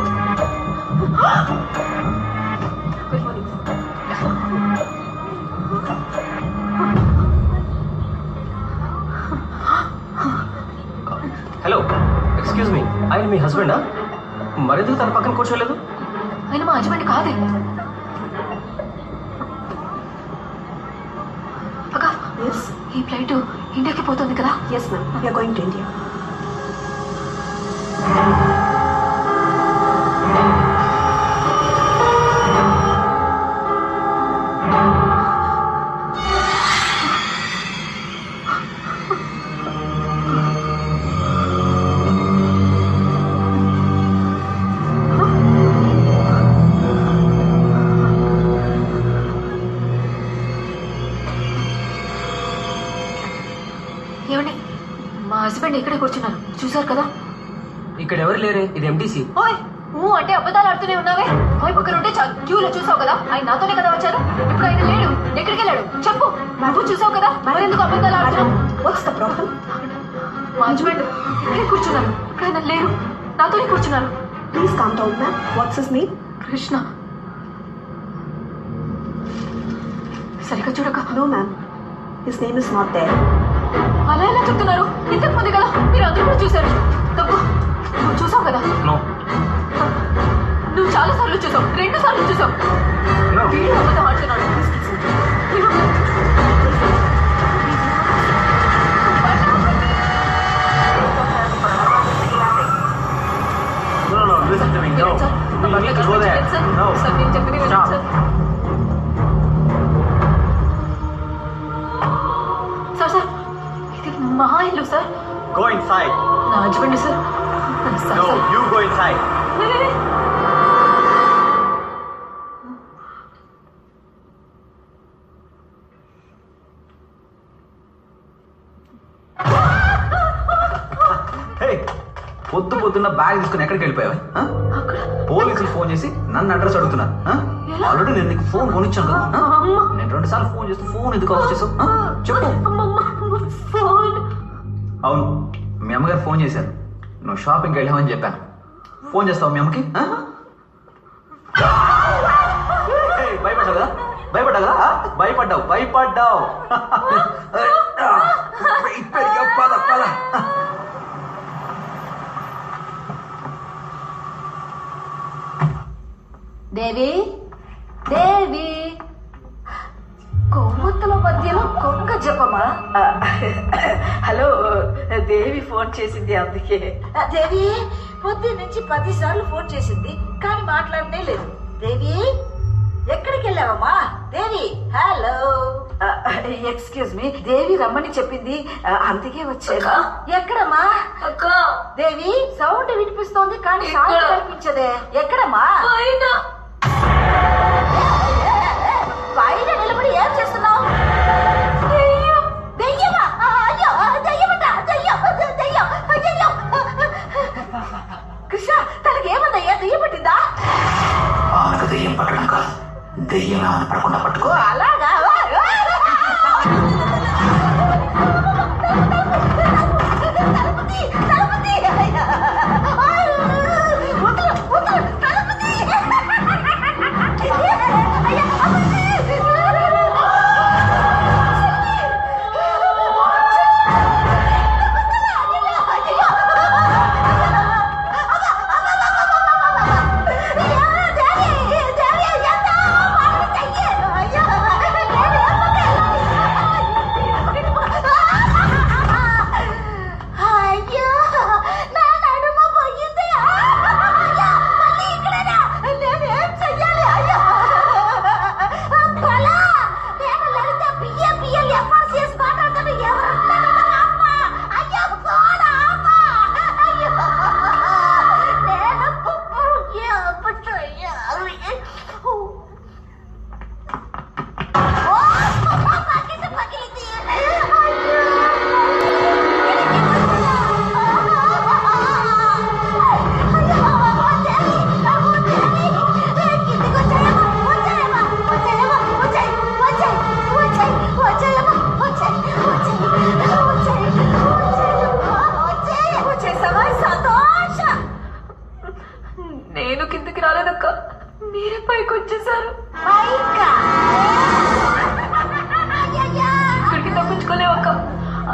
Hello, excuse me, ఆయన మీ హస్బెండా? మరెందుకు తన పక్కన కూర్చోలేదు? ఆయన మా హస్బెండ్ కాదే. అక్క, ఈ ఫ్లైట్ ఇండియాకి పోతుంది కదా? Yes ma'am, we are going to India. ఏమండి, మా హస్బెండ్ ఇక్కడే కూర్చున్నారు, చూసారు కదా? ఇక్కడ ఎవరు లేరే, ఇది ఎంటీసీ. ఓయ్ ఊ అంటే అబద్ధాలు ఆడుతూనే ఉన్నావే. ఓయ్ పక్కన ఉంటే క్యూలో చూసావు కదా, ఆయన నాతోనే కదా వచ్చారు. ఇప్పుడు ఆయన లేడు, ఎక్కడికి వెళ్ళాడు చెప్పు. నువ్వు చూసావు కదా, మరి ఎందుకు అబద్ధాలు ఆడుతున్నావు? What's the problem? మా హస్బెండ్ ఇక్కడే కూర్చున్నారు, ఇప్పుడు ఆయన లేరు, నాతోనే కూర్చున్నారు. Please calm down ma'am. What's his name? Krishna. సరిగ్గా చూడక. No ma'am, his name is not there. అలా ఎలా చెప్తున్నారు? ఇంతకు ముందు కదా మీరు అందరూ కూడా చూశారు. తప్పు, నువ్వు చూసావు కదా? నువ్వు చాలా సార్లు చూసావు, 2 సార్లు చూసావు. వీడు అబద్ధం ఆడుతున్నాడు. సార్ నేను చెప్పినవి వినండి సార్. సార్ సార్ ఇది మా ఇల్లు సార్. Go inside. నా husband sir. No, you go inside. పొద్దున్న బ్యాగ్ తీసుకుని ఎక్కడికి వెళ్ళిపోయావు? పోలీసులు ఫోన్ చేసి నన్ను అడ్రస్ అడుగుతున్నారు. ఆల్రెడీ నేను నీకు ఫోన్ కొనిచ్చాను కదా. నేను 2 సార్లు ఫోన్ చేస్తే ఫోన్ ఎందుకు ఆఫ్ చేసావు చెప్పు. అవును, మీ అమ్మగారు ఫోన్ చేశారు, నువ్వు షాపింగ్కి వెళ్ళావని చెప్పాను. ఫోన్ చేస్తావు మీ అమ్మకి? భయపడ్డావు కదా, భయపడ్డావు. పద పద. దేవి, దేవి, కొవ్వొత్తుల మధ్యలో కొంగ జపమా? హలో, దేవి ఫోన్ చేసింది, అందుకే. దేవి పొద్దు నుంచి 10 సార్లు ఫోన్ చేసింది కానీ మాట్లాడనే లేదు. దేవి ఎక్కడికి వెళ్ళావమ్మా? దేవి, హలో. ఎక్స్క్యూజ్ మీ, దేవి రమ్మని చెప్పింది, అందుకే వచ్చాను. ఎక్కడమ్మా? దేవి సౌండ్ వినిపిస్తోంది కానీ సౌండ్ కనిపించదే. ఎక్కడమ్మా? పైన నిలబడి ఏం చేస్తున్నావు? దెయ్యమా? అయ్యో, దెయ్యమట, దెయ్యం. కృష్ణ, తనకి ఏమందయ్యా? దెయ్యం పట్టిందా? దెయ్యం పట్టడం కాదు, దెయ్యం పడకుండా పట్టుకో. అలాగా?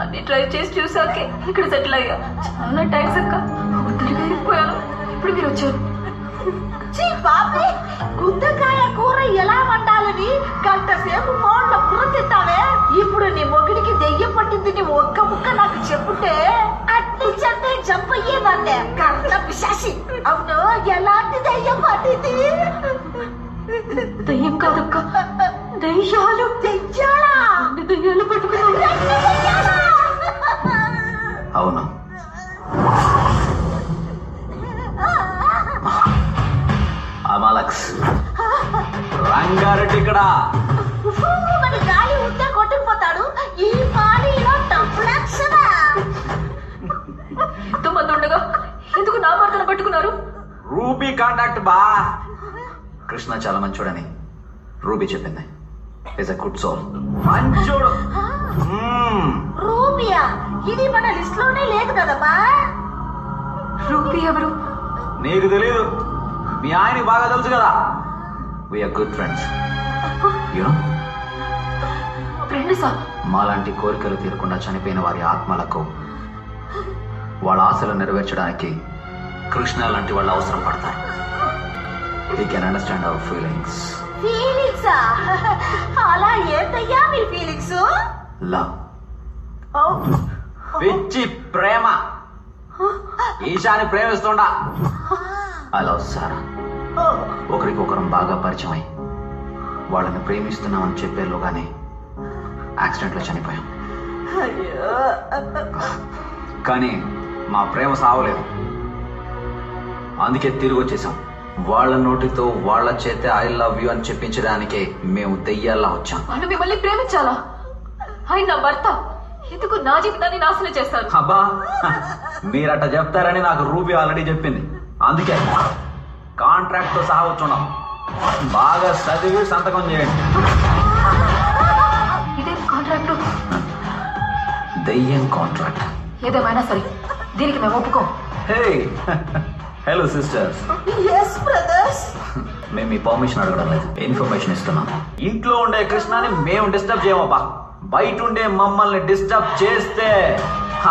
అన్ని ట్రై చేసి చూసాకే ఇక్కడ సెటిల్ అయ్యా. చాలా థ్యాంక్స్ అక్క. వచ్చారు. బాబీ, గుత్తకాయ కూర ఎలా వండాలని గంట సేపు ఫోన్లో కూర తింటావే. ఇప్పుడు నీ మొగుడికి దెయ్యం పట్టింది నీ ఒక్క ముక్క నాకు చెప్పుంటే అట్ని చెంటే జంపయ్యేదాన్నే. కర్ణ పిశాసి. అవును, ఎలాంటి దెయ్యం పట్టింది? దయ్యం కాదక్క, దయ్యాలు. దెయ్యాలా? దయ్యాలు పట్టుకున్నాను. అవును, అమాలక్స్. రంగారెడ్డి ఇక్కడ. మరి గాలి ఉంటే కొట్టుకుపోతాడు. ఈ పానీలో డబ్బులక్షరా. ఎంతమంది ఉండగా ఎందుకు నా భర్తను పట్టుకున్నారు? రూబీ కాంటాక్ట్ బా. కృష్ణ చాలా మంచోడని రూబీ చెప్పింది. Is a good soul. మంచోడు. రూబియా? ఇది మన లిస్ట్ లోనే లేదు కదమ్మా. రూబీ ఎవరు? నీకు తెలీదు, మీ ఆయనకి బాగా తెలుసు కదా. We are good friends. యూనో, ఫ్రెండ్సా? మాలాంటి కోరికలు తీరకుండా చనిపోయిన వారి ఆత్మలకు వాళ్ళ ఆశలు నెరవేర్చడానికి కృష్ణ లాంటి వాళ్ళు అవసరం పడతారు. We can understand our feelings. ఫీలింగ్సా? అలా ఏంటయ్యా మీ ఫీలింగ్స్? లవ్. పిచ్చి ప్రేమ. ఈశాని ప్రేమిస్తుండా. I love Sara. ఒకరికొకరం బాగా పరిచయం అయి వాళ్ళని ప్రేమిస్తున్నామని చెప్పేలోగానే యాక్సిడెంట్లో చనిపోయాం. కానీ మా ప్రేమ సావలేదు. అందుకే తిరిగి వచ్చేసాం. వాళ్ళ నోటితో వాళ్ళ చేతే ఐ లవ్ యూ అని చెప్పించడానికే మేము దెయ్యాల్లా వచ్చాం. వాళ్ళు మిమ్మల్ని ప్రేమించాలా? ఆయన నా భర్త, ఎందుకు నా జీవితాన్ని నాశనం చేస్తారు? అబ్బా, మీరట చెప్తారని నాకు రూబీ ఆల్రెడీ చెప్పింది. అందుకే కాంట్రాక్ట్ తో సహా వచ్చున్నాం. బాగా చదివి సంతకం చేయండి. ఇదేం కాంట్రాక్టు? దెయ్యం కాంట్రాక్ట్. ఏదేమైనా సరే దీనికి మేము ఒప్పుకోం. హే, హలో సిస్టర్స్. yes brothers. మేము మీ పర్మిషన్ అడగడం లేదు, ఇన్ఫర్మేషన్ ఇస్తున్నాం. ఇంట్లో ఉండే కృష్ణని మేము డిస్టర్బ్ చేయమబ్బా. బయట ఉండే మమ్మల్ని డిస్టర్బ్ చేస్తే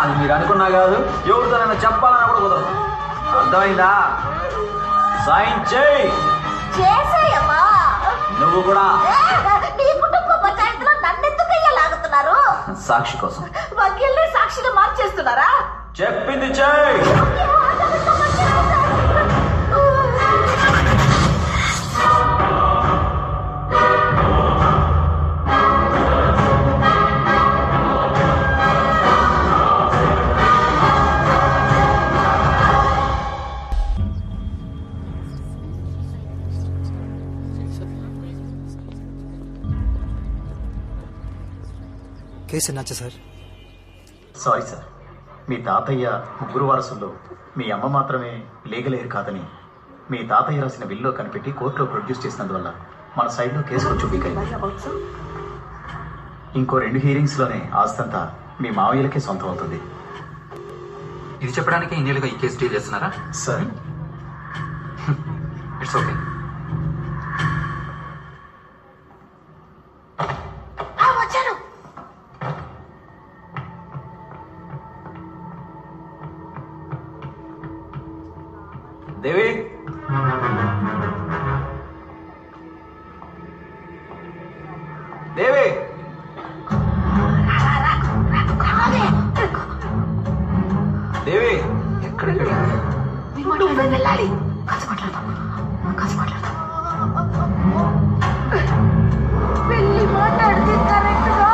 అది మీరు అనుకున్నా కాదు, ఎవరితోనైనా చెప్పాలని కూడా కుదరదు. అర్థమైందా? సైన్ చేయి. చేసేయమ్మా. నువ్వు కూడా. నీ కుటుంబ పంచాయతీలో నన్నెందుకయ్యా లాగుతున్నారు? సాక్షి కోసం. వకీల్ని సాక్షిగా మార్చేస్తున్నారా? చెప్పింది చేయి. కేసు ఎన్నాచా సార్? సారీ సార్, మీ తాతయ్య ముగ్గురు వారసుల్లో మీ అమ్మ మాత్రమే లీగల్ ఎయిర్ కాదని మీ తాతయ్య రాసిన బిల్లో కనిపెట్టి కోర్టులో ప్రొడ్యూస్ చేసినందువల్ల మన సైడ్లో కేసు కొంచెం వీక్ అయింది. ఇంకో 2 హీరింగ్స్లోనే ఆస్తంతా మీ మావయ్యలకే సొంతం అవుతుంది. ఇది చెప్పడానికి ఇన్నేళ్ళుగా ఈ కేసు డీల్ చేస్తున్నారా? Sir, it's okay. వచ్చాను. దేవి, దేవి, దేవి, ఎక్కడికి వెళ్ళాలి. కాసి మాట్లాడదాం. వెళ్ళి మాట్లాడితే కరెక్ట్ గా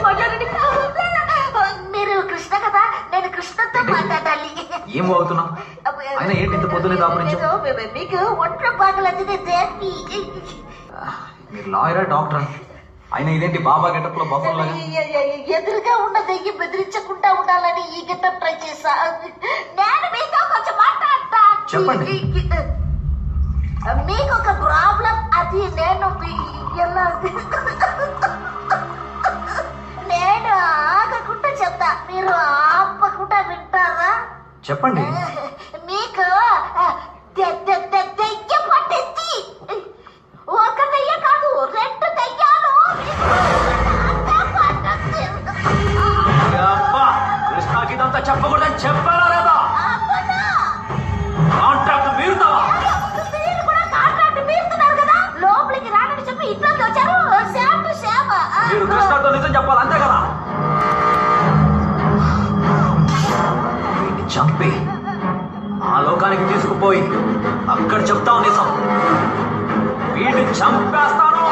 మాట్లాడండి. మీరు కృష్ణ కదా, నేను కృష్ణతో మాట్లాడాలి. ఏం అవుతున్నావు? ఆయన ఏంటి ఇంత పొద్దునే దాపురించావు? మీకు ఒంట్లో బాగలది. మీరు లాయరా డాక్టరా? ఆయన ఇదేంటి బాబా గెటప్ లో బఫర్ లాగా? ఎదురుగా ఉన్న దెయ్యం బెదిరించకుండా ఉండాలని ఈ గెటప్ ట్రై చేశా. నేను మీతో కొంచెం మాట్లాడతా. చెప్పండి. మీకు ఒక ప్రాబ్లం, అది నేను నేను ఆగకుండా చెప్తా, మీరు ఆపకుండా వింటారా? చెప్పండి. మీకు దెయ్యం పట్టింది. ఒక దెయ్యం కాదు, 2 దెయ్యాలు. కృష్ణకి ఇదంతా చెప్పకూడదు. చంపి ఆ లోకానికి తీసుకుపోయి అక్కడ చెప్తావు నిజం. వీడిని చంపేస్తాను.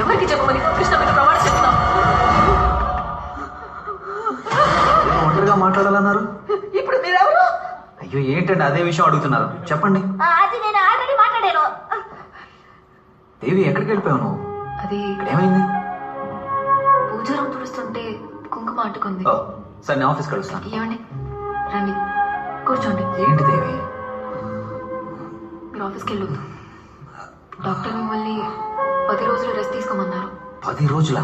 ఎవరికి చెప్పమని కృష్ణ మీద ప్రమాణ చేస్తున్నాం. ఒంటరిగా మాట్లాడాలన్నారు. ఇప్పుడు మీరెవరు? అయ్యో ఏంటండి అదే విషయం అడుగుతున్నారు, చెప్పండి. అది నేను ఆల్రెడీ మాట్లాడాను. దేవి ఎక్కడికి వెళ్ళిపోయావు నువ్వు? అది ఏమైంది? పూజారం తుడుస్తుంటే కుంకుమ అంటుకుంది. సరే నేను ఆఫీస్కి కలుస్తాను. ఏమండి రండి కూర్చోండి. ఏంటి దేవి? మీరు ఆఫీస్కి వెళ్ళొద్దు. డాక్టర్ మిమ్మల్ని 10 రోజులు రెస్ట్ తీసుకోమన్నారు. 10 రోజుల?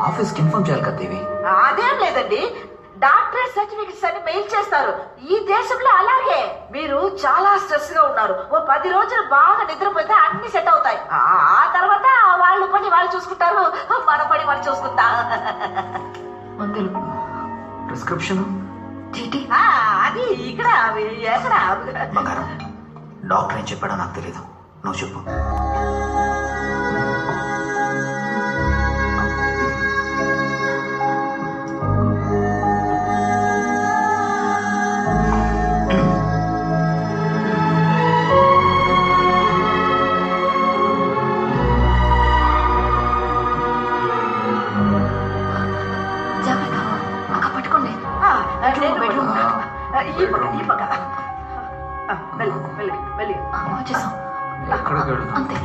ఆఫీస్కి ఇన్ఫార్మ్ చేయాలి కదా దేవి. అదేం లేదండి, డాక్టరేట్ సర్టిఫికెట్స్ అని మెయిల్ చేస్తారు. ఈ దేశంలో అలాగే. మీరు చాలా స్ట్రెస్ గా ఉన్నారు. ఓ 10 రోజులు బాగా నిద్రపోతే అన్ని సెట్ అవుతాయి. ఆ తర్వాత వాళ్ళు పని వాళ్ళు చూసుకుంటారు, మన పని మనం చూసుకుంటా. మందులు ప్రిస్క్రిప్షన్ అది ఇక్కడ ఎక్కడ? బంగారం, డాక్టర్ ఏం చెప్పాడో నాకు తెలీదు, నువ్వు చెప్పు. వచ్చేసాం. అంతే.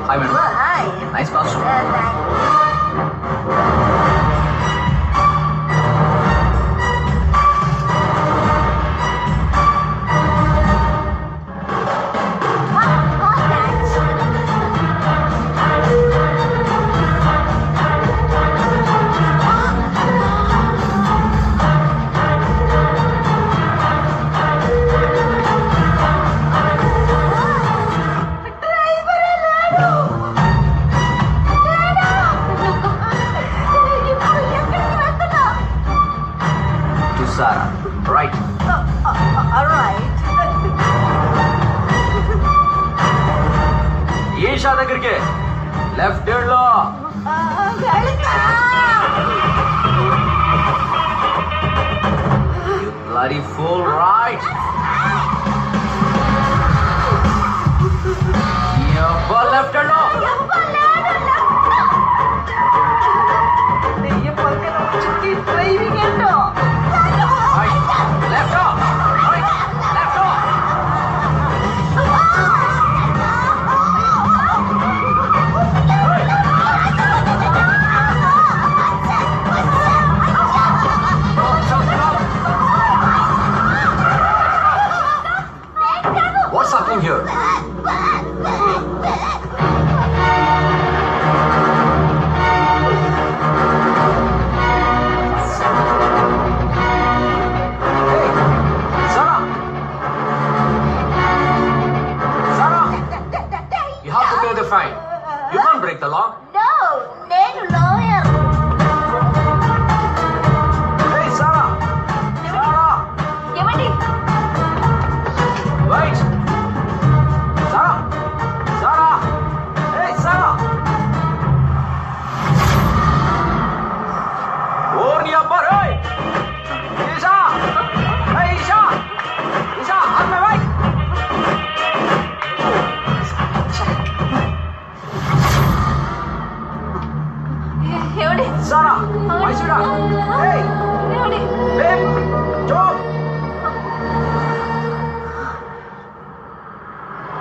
Hi madam. Nice costume. Right. Isha దగ్గరికి లెఫ్ట్ హ్యాండ్ లో. You bloody fool, right? Left hand లో. డ్రైవింగ్ ఏంటో. Left off! Right! Left off! What's happening here? Fine. You can't break the law. No, నేను lawyer. Hey, Sarah. Sarah. ఏమండి? Wait. Sarah. Sarah. Hey, Sarah. Warn your butt, hey. Isha. Hey, Isha. Isha, on my right. Sarah, why should I? Hey, babe, stop.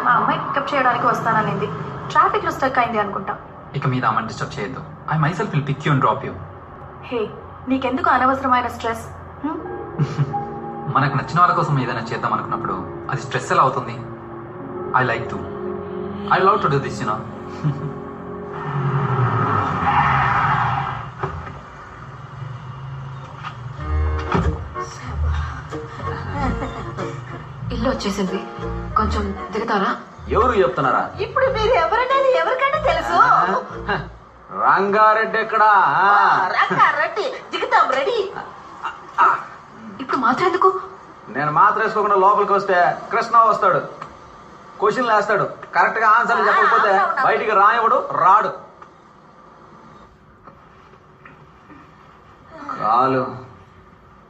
మా అమ్మాయి పికప్ చేయడానికి వస్తాననింది. ట్రాఫిక్ లో స్టక్ అయింది అనుకుంటా. ఇక మీద అమ్మని డిస్టర్బ్ చేయొద్దు. I myself will pick you and drop you. Hey, నీకెందుకు అనవసరమైన స్ట్రెస్? మనకు నచ్చిన వాళ్ళ కోసం ఏదైనా చేద్దాం అనుకున్నప్పుడు అది స్ట్రెస్ ఎలా అవుతుంది? I like to. I love to do this, you know. ఇల్లు వచ్చేసింది, కొంచెం దిగుతారా? ఎవరు చెప్తున్నారా? ఇప్పుడు మీరు ఎవరనేది ఎవరికైనా తెలుసు. రంగారెడ్డి ఎక్కడా? రంగారెడ్డి దిగుతాం, రెడీ. ఇప్పుడు మాత్రం ఎందుకు? నేను మాత్రం వేసుకోకుండా లోపలికి వస్తే కృష్ణ వస్తాడు, క్వశ్చన్లు వేస్తాడు. కరెక్ట్ గా ఆన్సర్లు చెప్పకపోతే బయటికి రానివ్వడు, రాడు.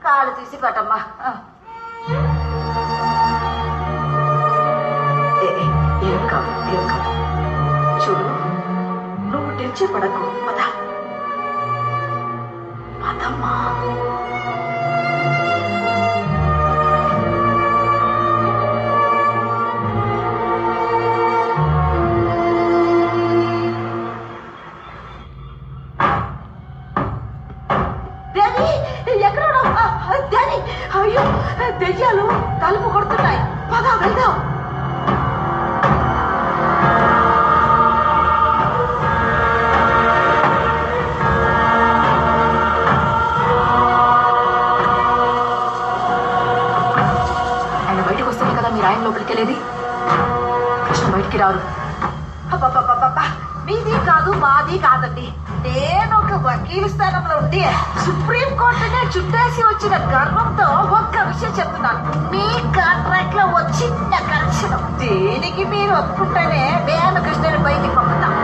కాలు తీసి పట్టమ్మా. ఏం కాదు, ఏం కాదు. చూడు, నువ్వు టెన్షన్ పడకు. పద పదమ్మా. అయ్యో, దెయ్యాలు తలుపు కొడుతున్నాయి. పద వెళ్దాం. ఆయన బయటకు వస్తేనే కదా మీరు ఆయన లోపలికి వెళ్ళేది. కృష్ణ బయటికి రారు. మీది కాదు, మాది కాదండి. నేను ఒక వకీలు స్థానంలో ఉండి సుప్రీం కోర్టునే చుట్టేసి వచ్చిన గర్వంతో ఒక్క విషయం చెప్తున్నాను. మీ కాంట్రాక్ట్ లో ఓ చిన్న కరెక్షన్, దీనికి మీరు ఒప్పుకుంటేనే నేను కృష్ణుని బయటికి పంపుతాం.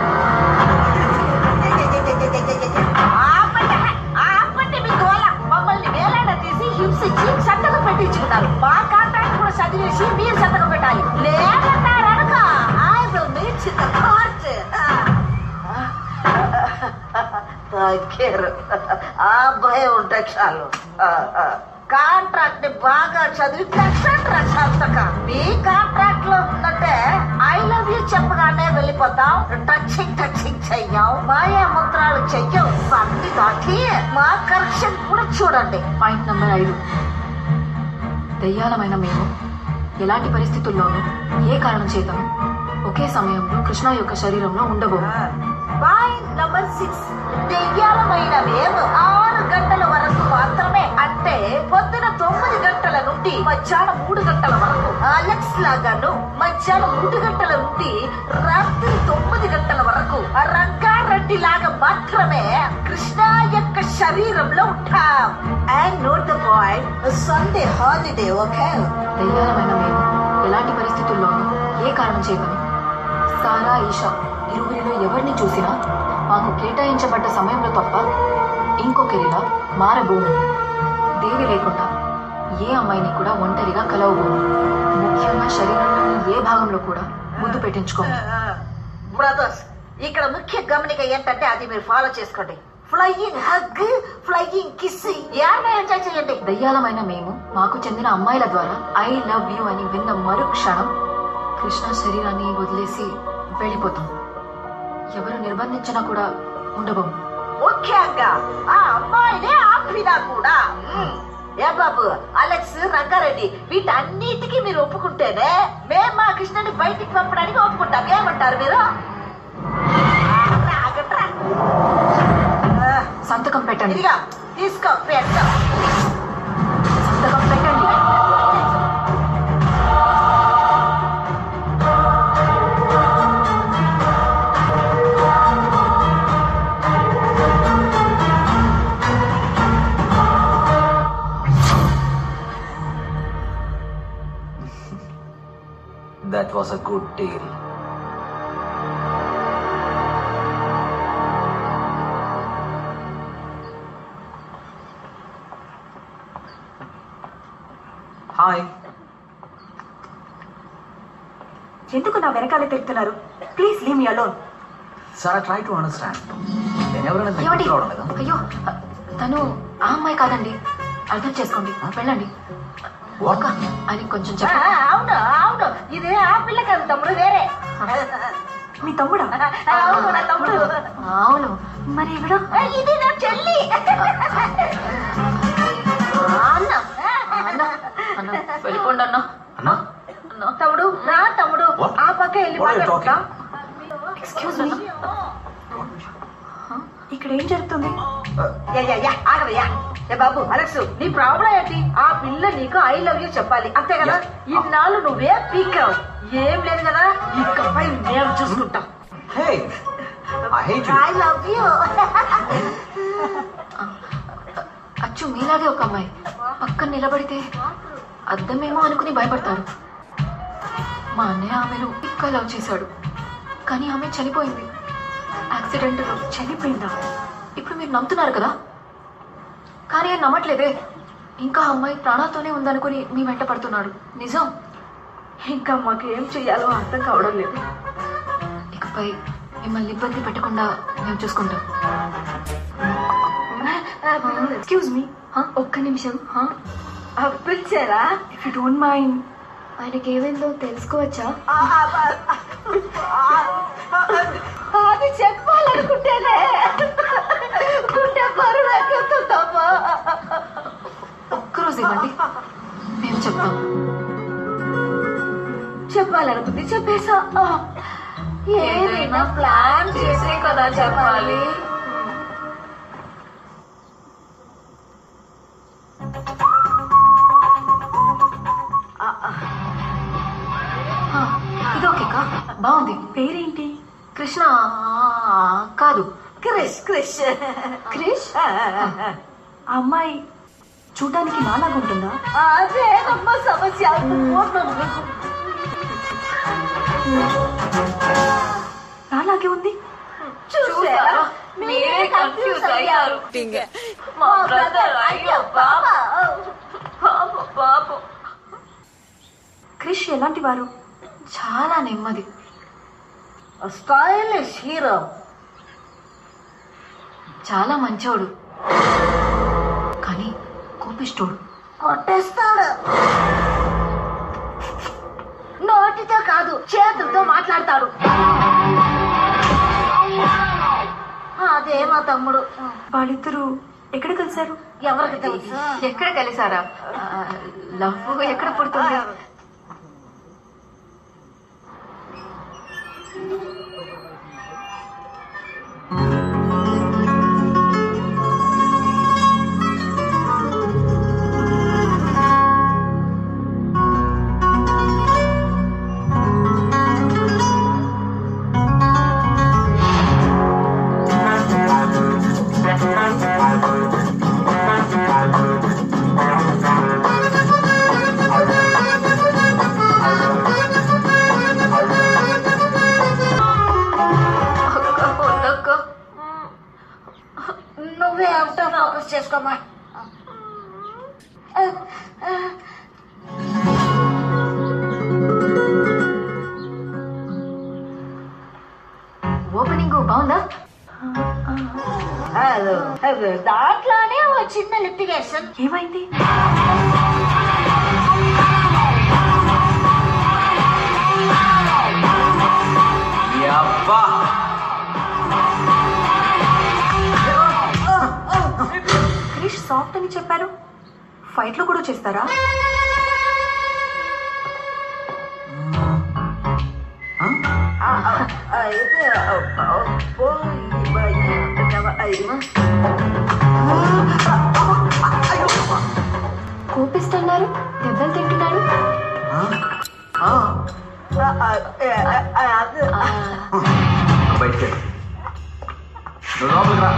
ఆపండి మీ గోల. మమ్మల్ని వేలాడ తీసి హింసించి సంతకం పెట్టించుకున్నారు. మా కాంట్రాక్ట్ కూడా చదివేసి మీరు సంతకం పెట్టాలి. లేదన్నారనుక I will meet in the court. ఆ భయం ఉంటే చాలు. కాంట్రాక్ట్ ని బాగా చదివి సంతక. మీ కాంట్రాక్ట్ లో ఉన్నట్టే ఐ లవ్ యూ చెప్పగానే వెళ్ళిపోతాం. టచింగ్ చెయ్యం, మాయా మంత్రాలు చెయ్యం. అన్ని దాటి మా కరెక్షన్ కూడా చూడండి. Point number 5. దయ్యాలమైన మేము ఎలాంటి పరిస్థితుల్లోనూ ఏ కారణం చేతను ఒకే సమయంలో కృష్ణ యొక్క శరీరంలో ఉండబోము. Point number 6. దెయ్యాలమైన మేము 6 గంటల వరకు మాత్రమే, అంటే పొద్దున 9 గంటల నుండి మధ్యాహ్నం 3 గంటల వరకు, అలెక్స్ లాగాను మధ్యాహ్నం 3 గంటల నుండి రాత్రి 9 గంటల వరకు రంగారెడ్డి లాగా మాత్రమే కృష్ణ యొక్క శరీరంలో ఉంటాం. And note the point, Sunday holiday. Okay. దయ్యాలమైన మేము ఎలాంటి పరిస్థితుల్లోనూ ఏ కారణం చేతను సారా, ఈషా ఇరువురిలో ఎవరిని చూసినా మాకు కేటాయించబడ్డ సమయంలో తప్ప ఇంకొకరిలా మారబోము. దేవి లేకుండా ఏ అమ్మాయిని కూడా ఒంటరిగా కలవబోము. ముఖ్యంగా శరీరంలోని ఏ భాగంలో కూడా ముద్దు పెట్టించుకోము. బ్రదర్స్, ఇక్కడ ముఖ్య గమనిక ఏంటంటే అది మీరు ఫాలో చేసుకోండి. Flying hug, flying kiss enjoy చేయండి. దయ్యాలమైన మేము మాకు చెందిన అమ్మాయిల ద్వారా ఐ లవ్ యూ అని విన్న మరుక్షణం కృష్ణ శరీరాన్ని వదిలేసి వెళ్ళిపోతాం. ఎవరు నిర్బంధించినా కూడా ఉండబోము. ముఖ్యంగా ఆ అమ్మాయినే ఆపినా కూడా. ఏ బాబు, అలెక్స్, రంగారెడ్డి వీటన్నిటికీ మీరు ఒప్పుకుంటేనే మేము మా కృష్ణని బయటికి పంపడానికి ఒప్పుకుంటాం. ఏమంటారు మీరు? సంతకం పెట్టండి. తీసుకో, పెట్టండి. సంతకం పెట్టండి. That was a good deal. Hi. ఎందుకు నా వెనకాలే తిరుగుతున్నారు? Please leave me alone. Sir, try to understand. అయ్యో, తను ఆ అమ్మాయి కాదండి, అర్థం చేసుకోండి. వెళ్ళండి. అని కొంచెం అవును అవును, ఇదే ఆ పిల్ల కాదు తమ్ముడు, వేరే. మీ తమ్ముడా? అవును, నా తమ్ముడు. అవును, మరి ఇవిడ ఇది నా చెల్లి. వెళ్ళిపోండి అన్న. తమ్ముడు రా, తమ్ముడు ఆ పక్క వెళ్ళి మాట్లాడుతా. ఎక్స్క్యూజ్ మీ, ఇక్కడ ఏం జరుగుతుంది? ఆగవయ్యా. ఏ బాబు అలెక్స్, నీ ప్రాబ్లం ఏంటి? ఆ పిల్ల నీకు ఐ లవ్ యూ చెప్పాలి అంతే కదా. ఇన్నాళ్ళు నువ్వే పీకావు, ఏం లేదు కదా. ఇకపై మేము చూసుకుంటాం. I love you. అచ్చు మీలాగే ఒక అమ్మాయి పక్కన నిలబడితే అద్దమేమో అనుకుని భయపడతారు. మా అన్నయ్య ఆమెను ఇంకా లవ్ చేశాడు, కానీ ఆమె చనిపోయింది. యాక్సిడెంట్లో చనిపోయిందా? ఇప్పుడు మీరు నమ్ముతున్నారు కదా, కానీ ఆయన నమ్మట్లేదే. ఇంకా అమ్మాయి ప్రాణాలతోనే ఉందనుకుని మీ వెంట పడుతున్నాడు. నిజం. ఇంకా మాకు ఏం చెయ్యాలో అర్థం కావడం లేదు. ఇకపై మిమ్మల్ని ఇబ్బంది పెట్టకుండా మేము చూసుకుంటాం. ఎక్స్క్యూజ్ మీ, ఒక్క నిమిషం. పిలిచారా? ఇఫ్ యూ డోంట్ మైండ్, ఆయనకి ఏమైందో తెలుసుకోవచ్చా? అది చెప్పాలనుకుంటేనే గుండె బరువు ఎక్కుతుందమ్మా. ఒక్కరోజు ఇవ్వండి, మేము చెప్తాం. చెప్పాలనుకుంటే చెప్పేసా. ఏదైనా ప్లాన్ చేసే కదా చెప్పాలి. ఇదోకేకా బాగుంది. పేరేంటి? కృష్ణ కాదు, క్రిష్. క్రిష్ క్రిష్. ఆ అమ్మాయి చూడడానికి నాలాగా ఉంటుందా? అదేనమ్మా సమస్య. నాలాగే ఉంది. చూసారా, మీరే కన్ఫ్యూజ్ అయ్యారు. మా బ్రదర్. అయ్యో బాబా. క్రిష్ ఎలాంటి వారు? చాలా నెమ్మది, స్టైలిష్ హీరో, చాలా మంచోడు, కానీ కోపిష్టోడు. కొట్టేస్తాడు. నోటితో కాదు, చేతులతో మాట్లాడతాడు. అదే మా తమ్ముడు. వాళ్ళిద్దరూ ఎక్కడ కలిశారు? ఎవరికి తెలుసు? ఎక్కడ కలిసారా? లవ్ ఎక్కడ పుడుతుంది? నువ్వే అవుతా ఫోకస్ చేసుకోమా. ఓపెనింగ్ బాగుందా? దాంట్లోనే ఓ చిన్న లిటిగేషన్. ఏమైంది? క్రిష్ సాఫ్ట్ అని చెప్పారు, ఫైట్ లో కూడా చేస్తారా? కోపిస్తున్నారు, దెబ్బలు తింటున్నారు. బయటకెళ్ళి నువ్వు లోపలికి రా.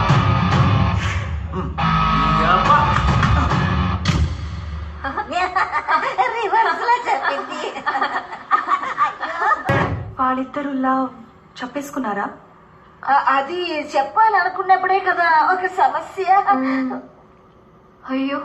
వాళ్ళిద్దరు లవ్ చెప్పేసుకున్నారా? అది చెప్పాలనుకున్నప్పుడే కదా ఒక సమస్య. అయ్యో,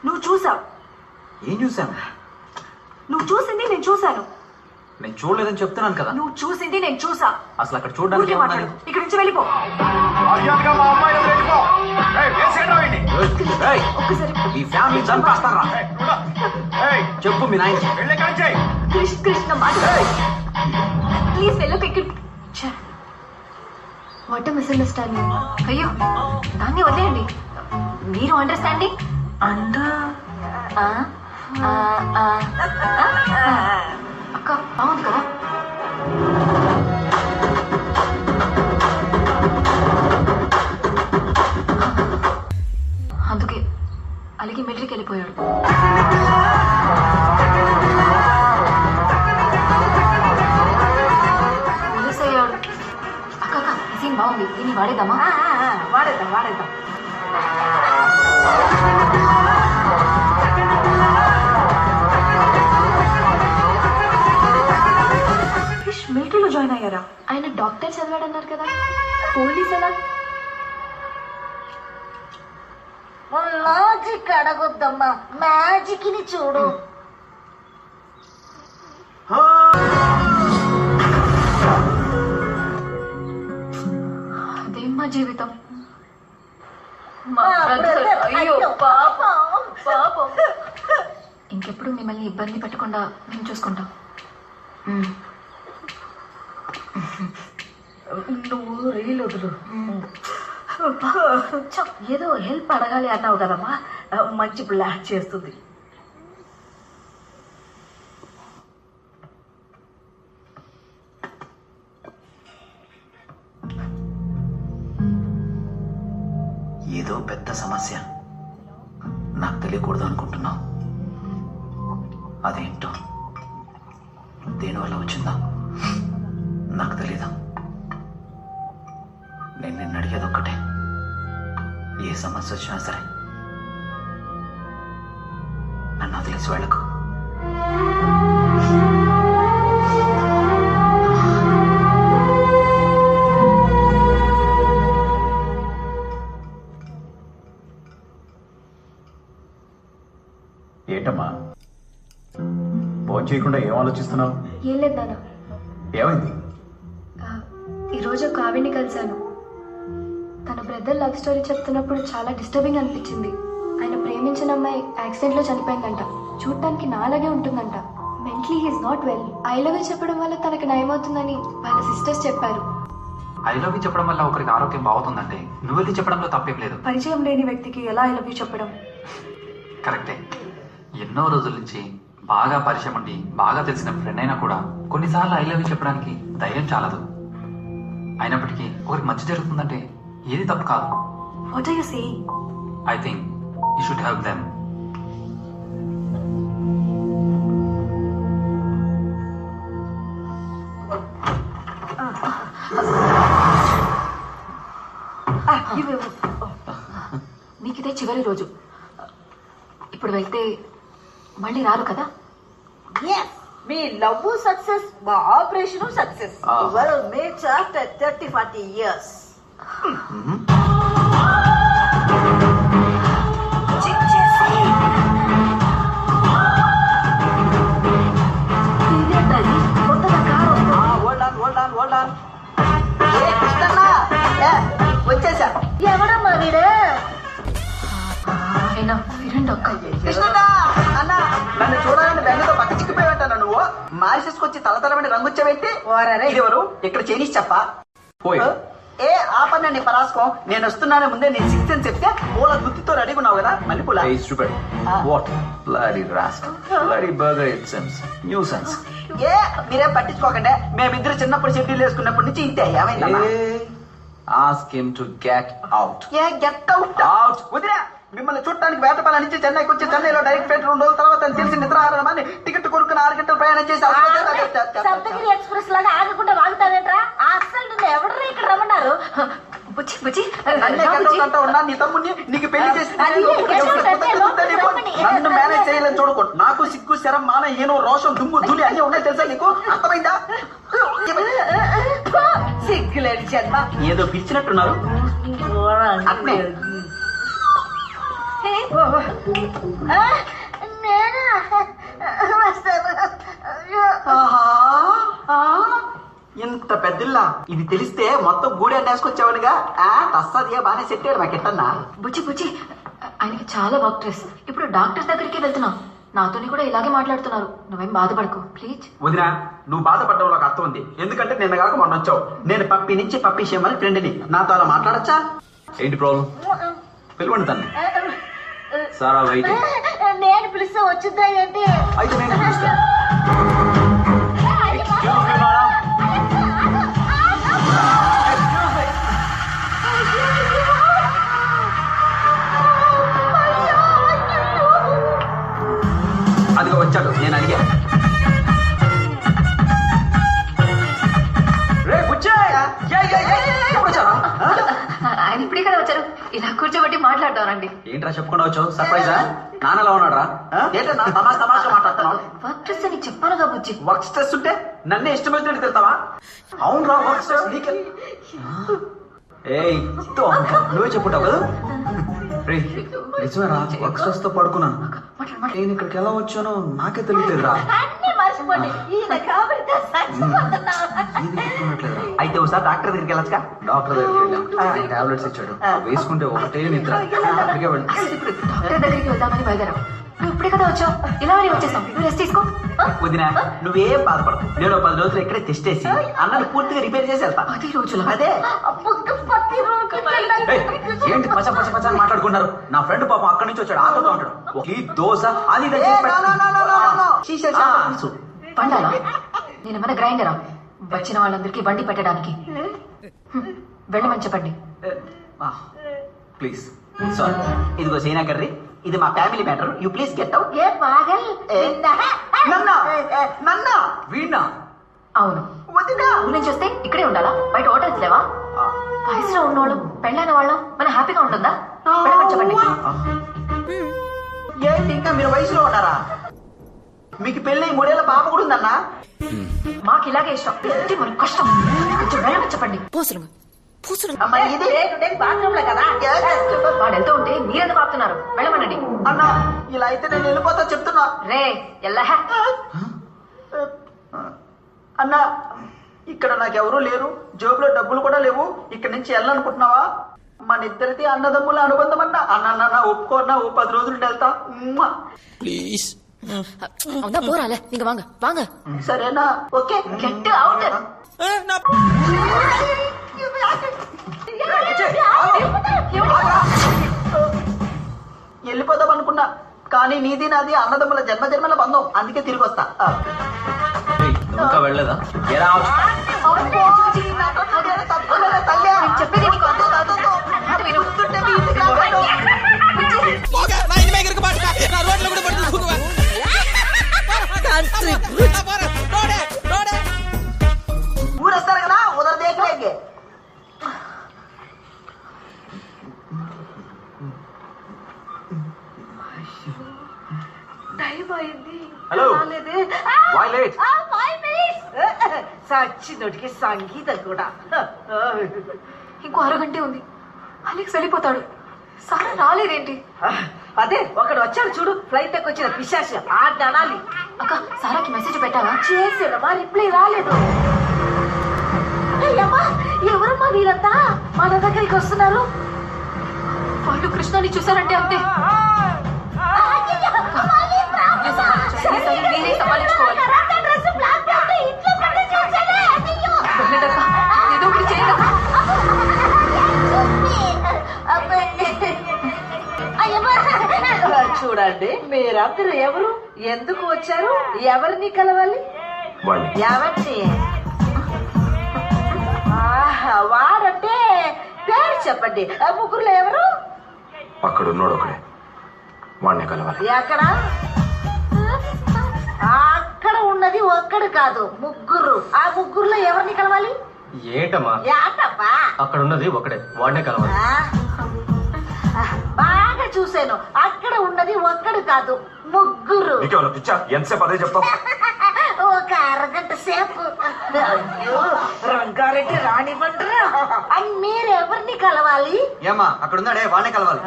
నువ్వు చూసావు? ఏం చూసాను? నువ్వు చూసింది నేను చూశాను. నేను చూడలేదని చెప్తున్నాను కదా. నువ్వు చూసింది నేను చూసా. అసలు అక్కడ చూడడానికి మాట్లాడు, ఇక్కడి నుంచి వెళ్ళిపో. ఈ ఫ్యామిలీ చంపేస్తారా? చెప్పు మీ నాయన. కృష్ణ మాట ప్లీజ్ వెళ్ళకు ఇక్కడ. What a misunderstanding. అయ్యో దాన్ని వదిలేయండి. మీరు అండర్స్టాండింగ్ అక్క బాగుంది కదా. అందుకే అలిగి మిలిటరీకి వెళ్ళిపోయాడు. పోలీస్ అయ్యాడు. అక్క అక్క ఈ సీన్ బాగుంది, దీన్ని వాడేద్దామా? వాడేద్దాం. మిలిటరీలో జాయిన్ అయ్యారా? ఆయన డాక్టర్ చదివాడన్నారు కదా, పోలీస్ ఎలా? లాజిక్ అడగొద్దమ్మా, మ్యాజిక్ ని చూడు. అదేం మా జీవితం. అయ్యో పాపం. ఇంకెప్పుడు మిమ్మల్ని ఇబ్బంది పెట్టకుండా మేము చూసుకుంటాం. నువ్వు రీల్ వదులు. ఏదో హెల్ప్ అడగాలి అన్నావు కదమ్మా, మంచి ప్లాన్ చేస్తుంది. ఏదో పెద్ద సమస్య నాకు తెలియకూడదు అనుకుంటున్నావు. అదేంటో దేనివల్ల వచ్చిందా నాకు తెలీదు. నేను నిన్ను అడిగేది ఒక్కటే, ఏ సమస్య వచ్చినా సరే నన్ను వదిలేసి వెళ్ళకు. ఏంటమ్మా ఫోన్ చేయకుండా ఏం ఆలోచిస్తున్నావు? ఏం లేదు నాన్న. ఏమైంది? ఈరోజు ఒక ఆవిడ్ని కలిశాను. తన బ్రదర్ లవ్ స్టోరీ చెప్తున్నప్పుడు చాలా డిస్టర్బింగ్ అనిపించింది. ఆయన ప్రేమించిన అమ్మాయి యాక్సిడెంట్లో చనిపోయిందంట. చూడటానికి నాలాగే ఉంటుందంట. Mentally he's not well. I love you చెప్పడం వల్ల తనకు నయమవుతుందని వాళ్ళ సిస్టర్స్ చెప్పారు. ఐ లవ్ యూ చెప్పడం వల్ల ఒకరికి ఆరోగ్యం బాగుతుందంటే నువ్వు వెళ్ళి చెప్పడంలో తప్పేం లేదు. పరిచయం లేని వ్యక్తికి ఎలా ఐ లవ్ యూ చెప్పడం? కరెక్టే. ఎన్నో రోజుల నుంచి బాగా పరిచయం ఉండి బాగా తెలిసిన ఫ్రెండ్ అయినా కూడా కొన్నిసార్లు ఐ లవ్ యూ చెప్పడానికి ధైర్యం చాలదు. అయినప్పటికీ ఒకరికి మంచి జరుగుతుందంటే ఏది తప్పు కాదు. What are you saying? I think you should help them. మీకు ఇదే చివరి రోజు. ఇప్పుడు వెళ్తే మళ్ళీ రారు కదా? మీ లవ్ సక్సెస్, మా operation success. Mates after 30-40 years. వచ్చేసా. ఎవడమ్మా వీడు? నన్ను చూడాలని బెంగతో పక్క చిక్కిపోయి నువ్వు మారిసేసుకొచ్చి తలతలమని రంగుచ్చావేంటి? ఎవరు ఇక్కడ చైనీస్ చెప్ప ఏ ఆపన్న నీ పరాసుకో. నేను వస్తున్నాను ముందే నీ సిక్స్ అని చెప్తే పూల గుత్తితో రెడీగా ఉన్నావు కదా మల్లెపూల. ఏ మీరేం పట్టించుకోకండి. మేమిద్దరు చిన్నప్పుడు షెడ్యూల్ వేసుకున్నప్పటి నుంచి ఇంతే. ఏమైందమ్మా? Ask him to get out. A get out out వదిలే. మిమ్మల్ని చూడటానికి వేటపాల నుంచి చెన్నైకి వచ్చి చెన్నైలో డైరెక్ట్ ఫ్లైట్ 2 రోజుల తర్వాత తెలిసి నిద్రాహారమని టికెట్ కొనుక్కుని 6 గంటలు ప్రయాణం చేసి సప్తగిరి ఎక్స్ప్రెస్ లాగా ఆగకుండా వాగుతావేంట్రా? అసలు నిన్ను ఎవరు ఇక్కడ రమ్మన్నారు? ఉన్నా నీ తమ్ముడిని నీకు పెళ్లి చేసి నన్ను మేనేజ్ చేయాలని చూడకూడదు. నాకు సిగ్గు శరం మాన ఏనో రోషం దుమ్ము ధూళి అన్ని ఉన్నాయి తెలుసా నీకు? అర్థమైందా? సిగ్గులేని జన్మ. ఏదో పిలిచినట్టున్నారు. అట్నే ఇంత పెద్దల్లా ఇది తెలిస్తే మొత్తం గూడే నేసుకొచ్చావనిగా. తస్సదిగా బాగానే సెట్టాడు మాకెట్టన్నా. బుచ్చి ఆయనకి చాలా వర్క్ స్ట్రెస్. ఇప్పుడు డాక్టర్ దగ్గరికి వెళ్తున్నాం. నాతోని కూడా ఇలాగే మాట్లాడుతున్నారు. నువ్వేం బాధపడకు ప్లీజ్. వదినా, నువ్వు బాధపడడంలో ఒక అర్థం ఉంది. ఎందుకంటే నిన్న కాక మొన్న వచ్చావు. నేను పప్పి నుంచి పప్పి చేయమని ఫ్రెండ్ని, నాతో అలా మాట్లాడచ్చా? ఏంటి ప్రాబ్లం? పిలవండి తన్ని. సారా వెయిట్. నేను పిలిస్తే వచ్చిందా ఏంటి? అయితే నేను పిలుస్తా. అదిగో వచ్చాడు, నేను అడిగా. ఆయన ఇప్పుడే కదా వచ్చారు, ఇలా కూర్చోబెట్టి మాట్లాడతానండి. ఏంట్రా చెప్పుకుండా వచ్చావు? సర్ప్రైజా? నాన్నలా ఉన్నాడా? ఏంటన్నా తమాషా మాట్లాడుతున్నావు? వర్క్ స్ట్రెస్ అని చెప్పానుగా బుజ్జి. వర్క్ స్ట్రెస్ ఉంటే నన్నే ఇష్టమైనట్టు తిడతావా? అవునరా, వర్క్ స్ట్రెస్ నీకే. ఏయ్, నువ్వే చెప్పుంటావు కదా? నిజమేరా, వర్క్ స్ట్రెస్ తో పడుకున్నాను. నేను ఇక్కడికి ఎలా వచ్చానో నాకే తెలియట్లేదురా. అయితే ఒకసారి డాక్టర్ దగ్గరికి వెళ్ళొచ్చుగా? డాక్టర్ దగ్గరికి వెళ్ళాం, టాబ్లెట్స్ ఇచ్చాడు, వేసుకుంటే ఒకటే నిద్ర. అక్కడికే వెళ్ళి డాక్టర్ దగ్గరికి వెళ్దామని బయలుదేరాం. నువ్వు ఇప్పుడే కదా వచ్చావు, ఇలా అని వచ్చేసాం. నువ్వు రెస్ట్ తీసుకో. వదినా, నువ్వేం బాధపడకు. నేను 10 రోజులు ఇక్కడే టెస్ట్ చేసి అన్నను పూర్తిగా రిపేర్ చేసి వెళ్తా. 10 రోజులు? అదే. ఏంటి పచ్చ పచ్చ పచ్చ అని మాట్లాడుకున్నారు? నా ఫ్రెండ్ పాపం అక్కడి నుంచి వచ్చాడు, ఆకలితో ఉంటాడు. ఈ దోశ అది పండాలా? నేనేమన్నా గ్రైండరా వచ్చిన వాళ్ళందరికీ బండి పెట్టడానికి? వెళ్ళమని చెప్పండి ప్లీజ్. సారీ, ఇదిగో సీనా కర్రీ, ఇది మా family matter. You please get out. Veena? అవును. ఊరి నుంచి వస్తే ఇక్కడే ఉండాలా? బయట హోటల్స్ లేవా? వయసులో ఉన్నోళ్ళు పెళ్ళైన వాళ్ళం మనం హ్యాపీగా ఉంటుందా? వెళ్ళమని చెప్పండి. ఏంటి ఇంకా మీరు వయసులో ఉన్నారా? మీకు పెళ్ళి 3 ఏళ్ల పాప కూడా ఉందన్నా? మాకు ఇలాగే ఇష్టం, మనకు కష్టం. కొంచెం వెళ్ళమని చెప్పండి. వాడు వెళ్తూ ఉంటే మీరెందుకు ఆపుతున్నారు? వెళ్ళమనండి. అన్నా, ఇలా అయితే నేను వెళ్ళిపోతా చెప్తున్నా. రే ఎల్లా. అన్నా, ఇక్కడ నాకెవరూ లేరు, జోబులో డబ్బులు కూడా లేవు. ఇక్కడ నుంచి వెళ్ళాలనుకుంటున్నావా? మన ఇద్దరిది అన్నదమ్ముల అనుబంధం అన్నా. అన్న ఒప్పుకోన్నా, 10 రోజులు వెళ్తా ప్లీజ్. పోరాలే, ఇంక వాంగ వాంగ. సరేనా? Okay, get out. వెళ్ళిపోదాం అనుకున్నా, కానీ నీది నాది అన్నదమ్ముల జన్మజన్మల బంధం, అందుకే తిరిగి వస్తా. ఇంకా వెళ్ళలేదా? ఊరేస్తారు కదా, ఉదర్ దేఖలేంగే. టైం అయింది. Hello, why late? సచ్చినోటికి సంగీతం కూడా. ఇంకో అరగంటే ఉంది, అలెక్స్ వెళ్ళిపోతాడు. సారా రాలేదేంటి? అదే ఒకడు వచ్చాడు చూడు, ఫ్లైట్ ఎక్కి వచ్చిన పిశాచ, ఆడిని అనాలి. అక్క, సారాకి మెసేజ్ పెట్టావా? చేసానమ్మా, రిప్లై రాలేదు. ఎవరమ్మా వీరంతా మన దగ్గరికి వస్తున్నారు? వాళ్ళు కృష్ణని చూసారంటే అంతే. మీరే సమాలించుకోవాలి. ఏదో ఒకటి చేయగలరా? చూడండి, మీరందరూ ఎవరు, ఎందుకు వచ్చారు, ఎవరిని కలవాలి? ఎవరిని? వాడంటే పేరు చెప్పండి. ముగ్గురులో ఎవరు? అక్కడ ఉన్నాడు ఒకడే, వాడిని కలవాలి. ఎక్కడ? అక్కడ ఉన్నది ఒక్కడు కాదు, ముగ్గురు. ఆ ముగ్గురులో ఎవరిని కలవాలి? ఏంటమ్మా అక్కడ ఉన్నది ఒకడే, వాడినే కలవాలి. బాగా చూసాను, అక్కడ ఉన్నది ఒక్కడు కాదు, ముగ్గురు. ఎంతసేపు అదే చెప్తావు? ఒక అరగంట సేపు. రంగారెడ్డి రానివ్వండి. మీరు ఎవరిని కలవాలి? ఏమా అక్కడ ఉన్నాడే, వాడినే కలవాలి.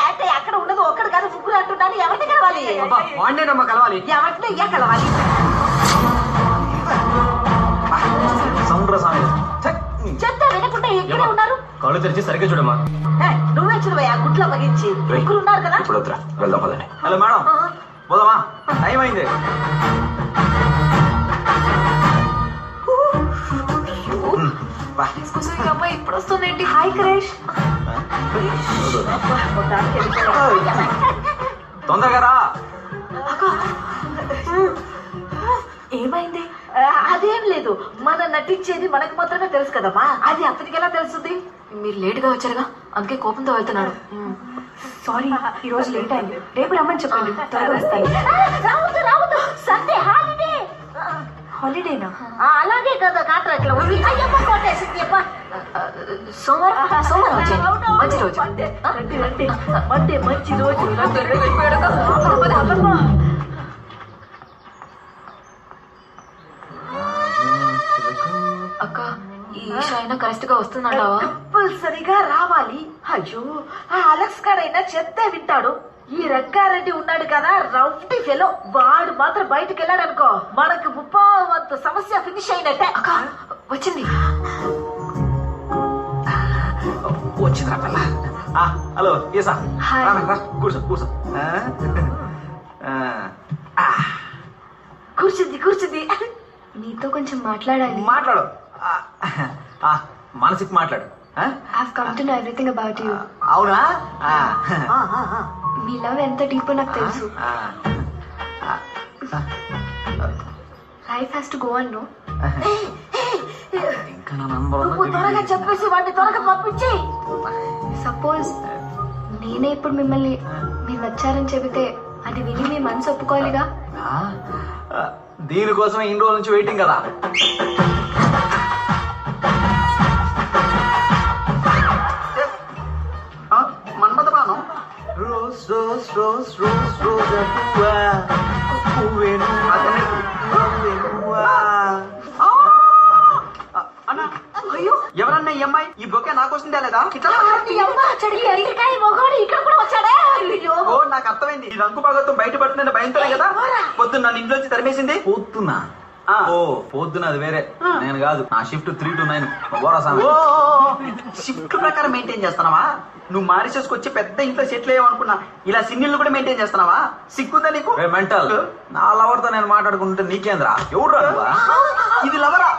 అంటే అక్కడ ఉన్నది ఒక్కడు కాదు, ముగ్గురు అంటున్నాను. ఎవరిని కలవాలి? వాడినేనమ్మా కలవాలి. ఎవరిని కలవాలి? చెప్తా వినకుండా ఎక్కడే ఉన్నారు? కళ్ళు తెరిచి సరిగ్గా చూడమ్మా. నువ్వే చూడవా, గుట్లో పగించి ముగ్గురు ఉన్నారు కదా. ఇప్పుడు వెళ్దాం పదండి. హలో మేడం, పోదామా? టైం అయింది. అమ్మాయి ఇప్పుడు వస్తుందేంటి? హాయ్ క్రేష్. తొందరగా రా. ఏమైంది? అదేం లేదు, మనం నటించేది మనకు మాత్రమే తెలుసు కదమ్మా, అది అతనికి ఎలా తెలుస్తుంది? మీరు లేట్గా వచ్చారుగా, అందుకే కోపంతో వెళ్తున్నాడు. సారీ, ఈ రోజు లేట్ అయింది. రేపు రమ్మని చెప్పండి, త్వరగా వస్తాను. రావద్దు, సండే హాలిడే. హాలిడేనా? అలాగే కదా కాంట్రాక్ట్ లో అయ్యప్ప కొట్టేసింది. సోమవారం వచ్చేయండి, మంచి రోజు. మండే మంచి రోజు. అక్క, ఈ ఈషా అయినా కరెక్ట్ గా వస్తుందంటావా? కంపల్సరిగా రావాలి. అయ్యో, ఆ అలెక్స్ గారైనా చెప్తే వింటాడు. ఈ రంగారెడ్డి ఉన్నాడు కదా, రౌంటీ ఫెలో, వాడు మాత్రం బయటకు వెళ్ళాడు అనుకో, మనకు 30% సమస్య ఫినిష్ అయినట్టే. అక్క వచ్చింది. వచ్చిందిరా పిల్ల. హలో ఏసా, కూర్చో కూర్చో. కూర్చుంది. నీతో కొంచెం మాట్లాడాలి. మాట్లాడు, మనసికి మాట్లాడు. I've come to know everything about you. అవునా? మీ లవ్ ఎంత డీప్ నాకు తెలుసు. Life has to go on, no? నువ్వు త్వరగా చెప్పేసి వాడిని త్వరగా పంపించి. సపోజ్ నేనే ఇప్పుడు మిమ్మల్ని మీరు వచ్చారని చెబితే అది విని మీ మనసు ఒప్పుకోవాలిగా. దీనికోసం ఇన్ని రోజుల నుంచి వెయిటింగ్ కదా. మన్మథ బాణం. Rose rose rose rose rose పువ్వేను అయ్యో, ఎవరన్నా ఈ అమ్మాయి? ఈ బొకే నా కోసం తేలేదా? ఇక్కడ కూడా వచ్చాడే. ఓ, నాకు అర్థమైంది. ఈ రంగు భాగత్వం బయటపడుతుందని భయంతోనే కదా పొద్దున్న నన్ను ఇంట్లోంచి తరిమేసింది. పొద్దున్నా? ఓ పొద్దున అది వేరే, నేను కాదు. నా షిఫ్ట్ 3 to 9. షిఫ్ట్ ప్రకారం మెయింటైన్ చేస్తున్నావా? నువ్వు మారిసేసుకొచ్చి పెద్ద ఇంట్లో సెటిల్ అయ్యావనుకున్నా, ఇలా సింగిల్ కూడా మెయింటైన్ చేస్తున్నావా? సిగ్గుందా నీకు? మెంటల్. నా లవర్ తో నేను మాట్లాడుకుంటే నీకేంద్రా? ఎవరు ఇది లవరా?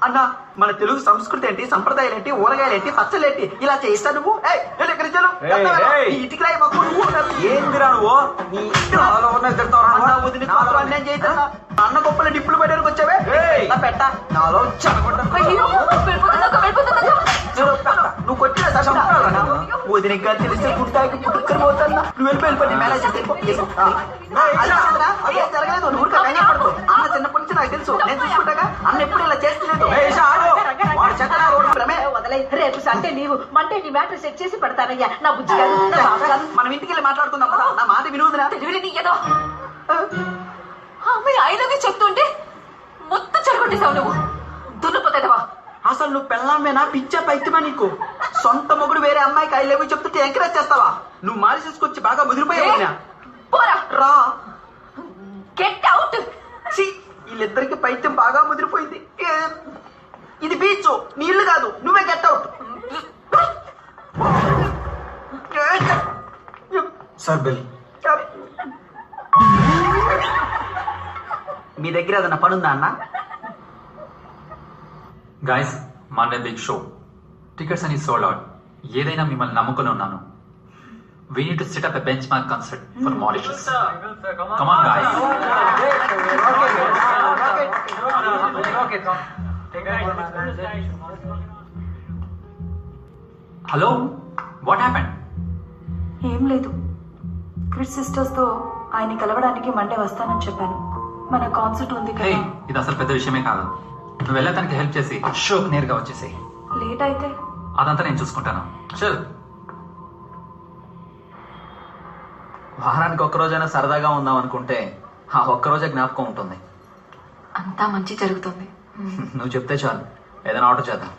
అన్నా, మన తెలుగు సంస్కృతి ఏంటి, సంప్రదాయాలు ఏంటి, ఊరగాయలు ఏంటి, పచ్చళ్ళు ఏంటి, ఇలా చేస్తా నువ్వు? ఇటుకరాయి ఏందిరా నువ్వు? అన్యాయం చేస్తా. అన్న గొప్పలు డిప్పులు పెట్టడానికి వచ్చావే పెట్ట నాలో నువ్వు కొట్టిన వదినగా తెలిస్తే గుట్టాకి పుట్టుకొని పోతున్నా. నువ్వు వెళ్ళిపోయి మేనేజ్ జరగలేదు. నువ్వు పడుతూ అన్న చిన్నప్పటి నుంచి నాకు తెలుసు, నేను చూసుకుంటాగా. అన్న ఎప్పుడు ఇలా చేస్తలేదు. రేపు సండే నీవు మండే నీ మ్యాటర్ సెట్ చేసి పెడతానయ్యా. నా బుద్ధి మనం ఇంటికి వెళ్ళి మాట్లాడుకుందాం కదా. నా మాట వినోదినా? ఏదో అమ్మాయి ఐలవి చెప్తుంటే మొత్తం చెడగొట్టేసావు నువ్వు. దున్నపోతావా? అసలు నువ్వు పెళ్ళామేనా? పిచ్చా పైత్యమా నీకు? సొంత మొగుడు వేరే అమ్మాయికి ఐ లవ్ యూ చెప్తుంటే ఎంకరేజ్ చేస్తావా? నువ్వు మారి చేసుకొచ్చి బాగా ముదిరిపోయావు. రా, గెట్ అవుట్. వీళ్ళిద్దరికి పైత్యం బాగా ముదిరిపోయింది. ఇది బీచ్, నీళ్లు కాదు. నువ్వే గెట్ అవుట్. Sir bill. మీ దగ్గర ఏదైనా పనుందా అన్న? Guys, Monday big show, tickets అని సోల్డ్ అవుట్. ఏదైనా మిమ్మల్ని నమ్ముకుని ఉన్నాను. We need to set up a benchmark concert for Mauritius. Come on, guys. Hello? What happened? ఏం లేదు, క్రిస్ సిస్టర్స్ తో ఆయన కలవడానికి మండే వస్తానని చెప్పాను. మన కాన్సర్ట్ ఉంది Hey, కదా. ఇది అసలు పెద్ద విషయమే కాదు. నువ్వు వెళ్ళటానికి హెల్ప్ చేసి షోకి నేరుగా వచ్చేసేయి. లేట్ అయితే అదంతా నేను చూసుకుంటాను. చల్. వారానికి ఒక్కరోజైనా సరదాగా ఉందాం అనుకుంటే ఆ ఒక్కరోజే జ్ఞాపకం ఉంటుంది. అంతా మంచి జరుగుతుంది. నువ్వు చెప్తే చాలు, ఏదైనా ఆర్డర్ చేద్దాం.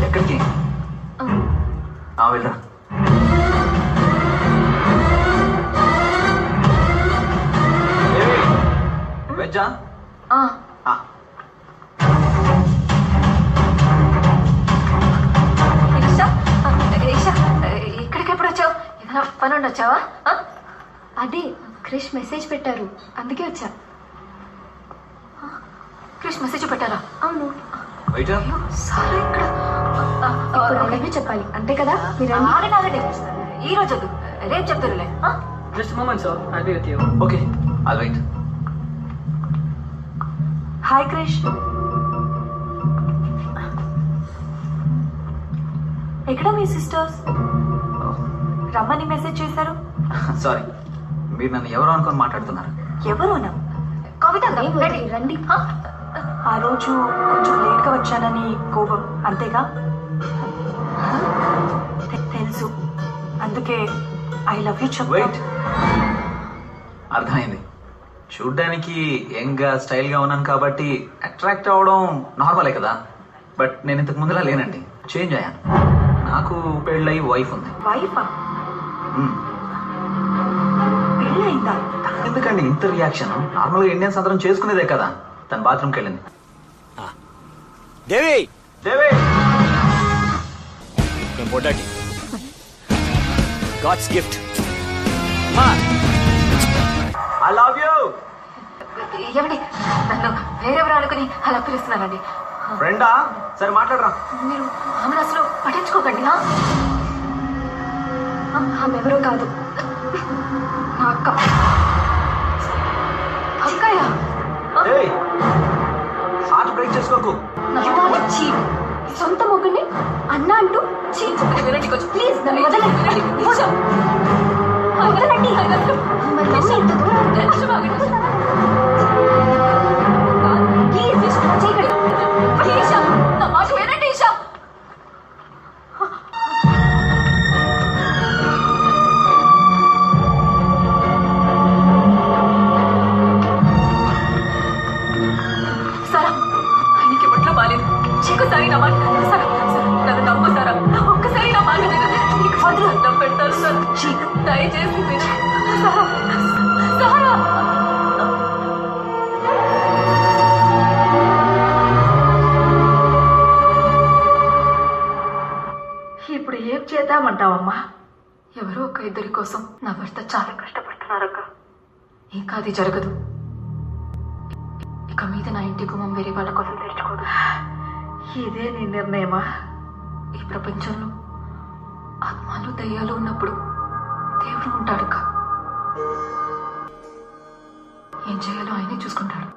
ఎక్కడికి? వెళ్ళరా. వెజ్జా? పనుండి వచ్చావా? అదే క్రిష్ మెసేజ్ పెట్టారు, అందుకే వచ్చా. క్రిష్ మెసేజ్ పెట్టారా? అవును. సారా ఇక్కడ ఇప్పుడు చెప్పాలి అంతే కదా? మీరు ఆగండి. ఈ రోజు వద్దు, రేపు చెప్తారులే. Just a moment, sir. I'll be with you. Okay, I'll wait. Hi Krish. ఎక్కడ మీ సిస్టర్స్? రమ్మని మెసేజ్ చేశారు. సారీ, మీరు నన్ను ఎవరు అనుకొని మాట్లాడుతున్నారు? ఎవరునా? కవిత రండి. ఆ రోజు కొంచెం లేట్గా వచ్చానని కోపం, అంతేగా? తెలుసు, అందుకే ఐ లవ్ యూ చెప్పు. అర్థమైంది. చూడ్డానికి యంగ్గా స్టైల్గా ఉన్నాను కాబట్టి అట్రాక్ట్ అవ్వడం నార్మలే కదా. బట్ నేను ఇంతకు ముందులా లేనండి, చేంజ్ అయ్యాను. నాకు పెళ్ళయి వైఫ్ ఉంది. వైఫా? పెళ్ళయిందా? ఎందుకండి ఇంత రియాక్షన్? నార్మల్గా ఇండియన్స్ అందరం చేసుకునేదే కదా. తన బాత్రూమ్కి వెళ్ళింది. దేవి దేవి నేను పొడ్డాటి God's gift. I love you. ఏమండి, నన్ను వేరెవరు అనుకుని అలా పిలుస్తున్నానండి. ఫ్రెండా? సరే మాట్లాడరా. మీరు ఆమెను అసలు పట్టించుకోకండి. ఆమె ఎవరో కాదు, నా అక్క. అక్కయ్య? హార్ట్ బ్రేక్ చేసుకోకు. సొంత మొగ్గుని అన్న అంటూ ప్లీజ్ నన్ను వదలండి. సారా, ఆయనకి ఒంట్లో బాలేదు. ఇంకోసారి నా మాట సారా, నన్ను నమ్ము సారా. ఒక్కసారి నా మాట నీకు మాత్రం అన్నం పెడతాను సార్. దయచేసి సారా సారా. ఇప్పుడు ఏం చేద్దామంటావమ్మా? ఎవరో ఒక ఇద్దరి కోసం నా భర్త చాలా కష్టపడుతున్నారక్క. ఇంకా అది జరగదు. ఇక మీద నా ఇంటి గుమ్మం వేరే వాళ్ళ కోసం తెరుచుకోదు. ఇదే నీ నిర్ణయమా? ఈ ప్రపంచంలో ఆత్మలు దయ్యాలు ఉన్నప్పుడు దేవుడు ఉంటాడుక్క. ఏం చేయాలో ఆయనే చూసుకుంటాడు.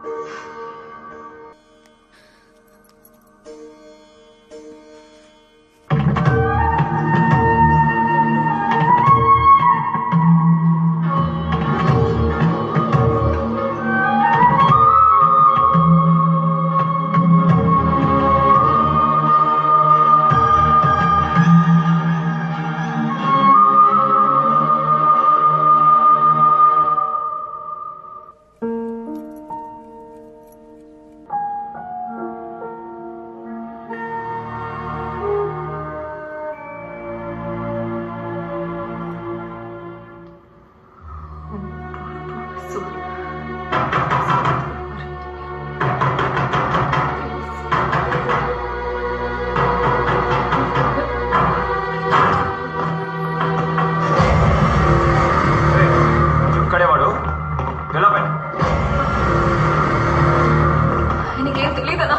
ఆయనకేం తెలియదనా?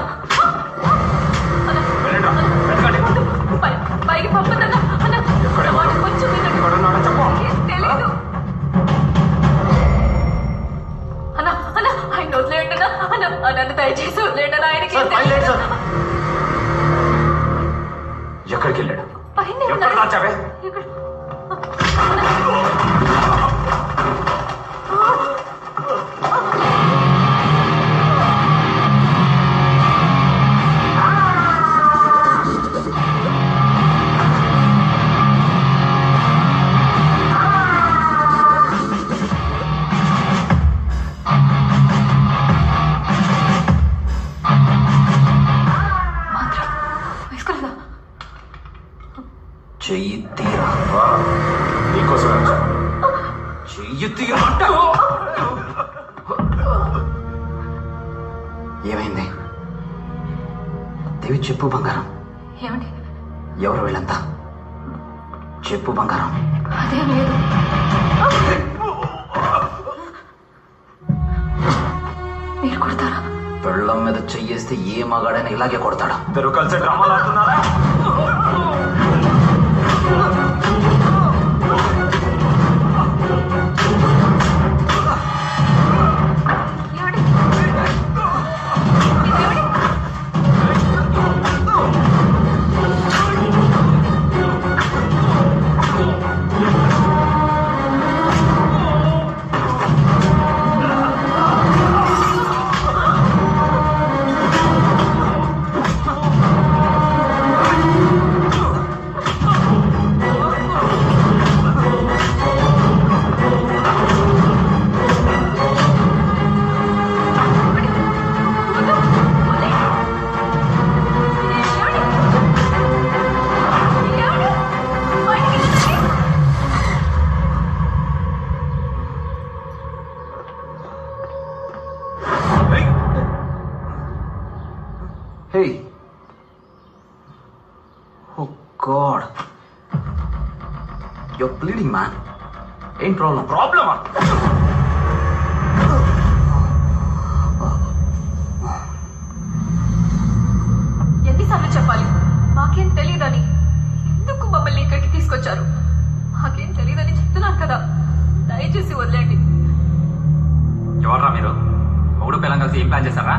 పైకి పంపుదన్నా కొంచెం తెలీదు అన్నా. అన్నా ఆయన వదిలేయండినా అన్న. నన్ను దయచేసి వదిలేయండి. ఆయనకి ఎక్కడికి వెళ్ళాడు? ఇక్కడ చెయ్యి తీరా. నీకోసం చెయ్యి తీయమంట. ఏమైంది దేవి? చెప్పు బంగారం. ఏమండి? ఎవరు వీళ్ళంతా? చెప్పు బంగారం. అదేం లేదు. మీరు కొడతారా? పెళ్ళం మీద చెయ్యేస్తే ఏ మగాడైనా ఇలాగే కొడతాడా? ఇద్దరు కలిసి డ్రామాలు ఆడుతున్నారా? Hey. Oh God. You're bleeding, man. Ain't problem. Problem? ఎన్నిసార్లు చెప్పాలి? మాకేం తెలియదని. ఎందుకు మమ్మల్ని ఇక్కడికి తీసుకొచ్చారు? మాకేం తెలియదని చెప్తున్నాను కదా, దయచేసి వదిలేండి. ఎవర్రా మీరు? మూడు పిల్లలు కలిసి ఏం ప్లాన్ చేశారా?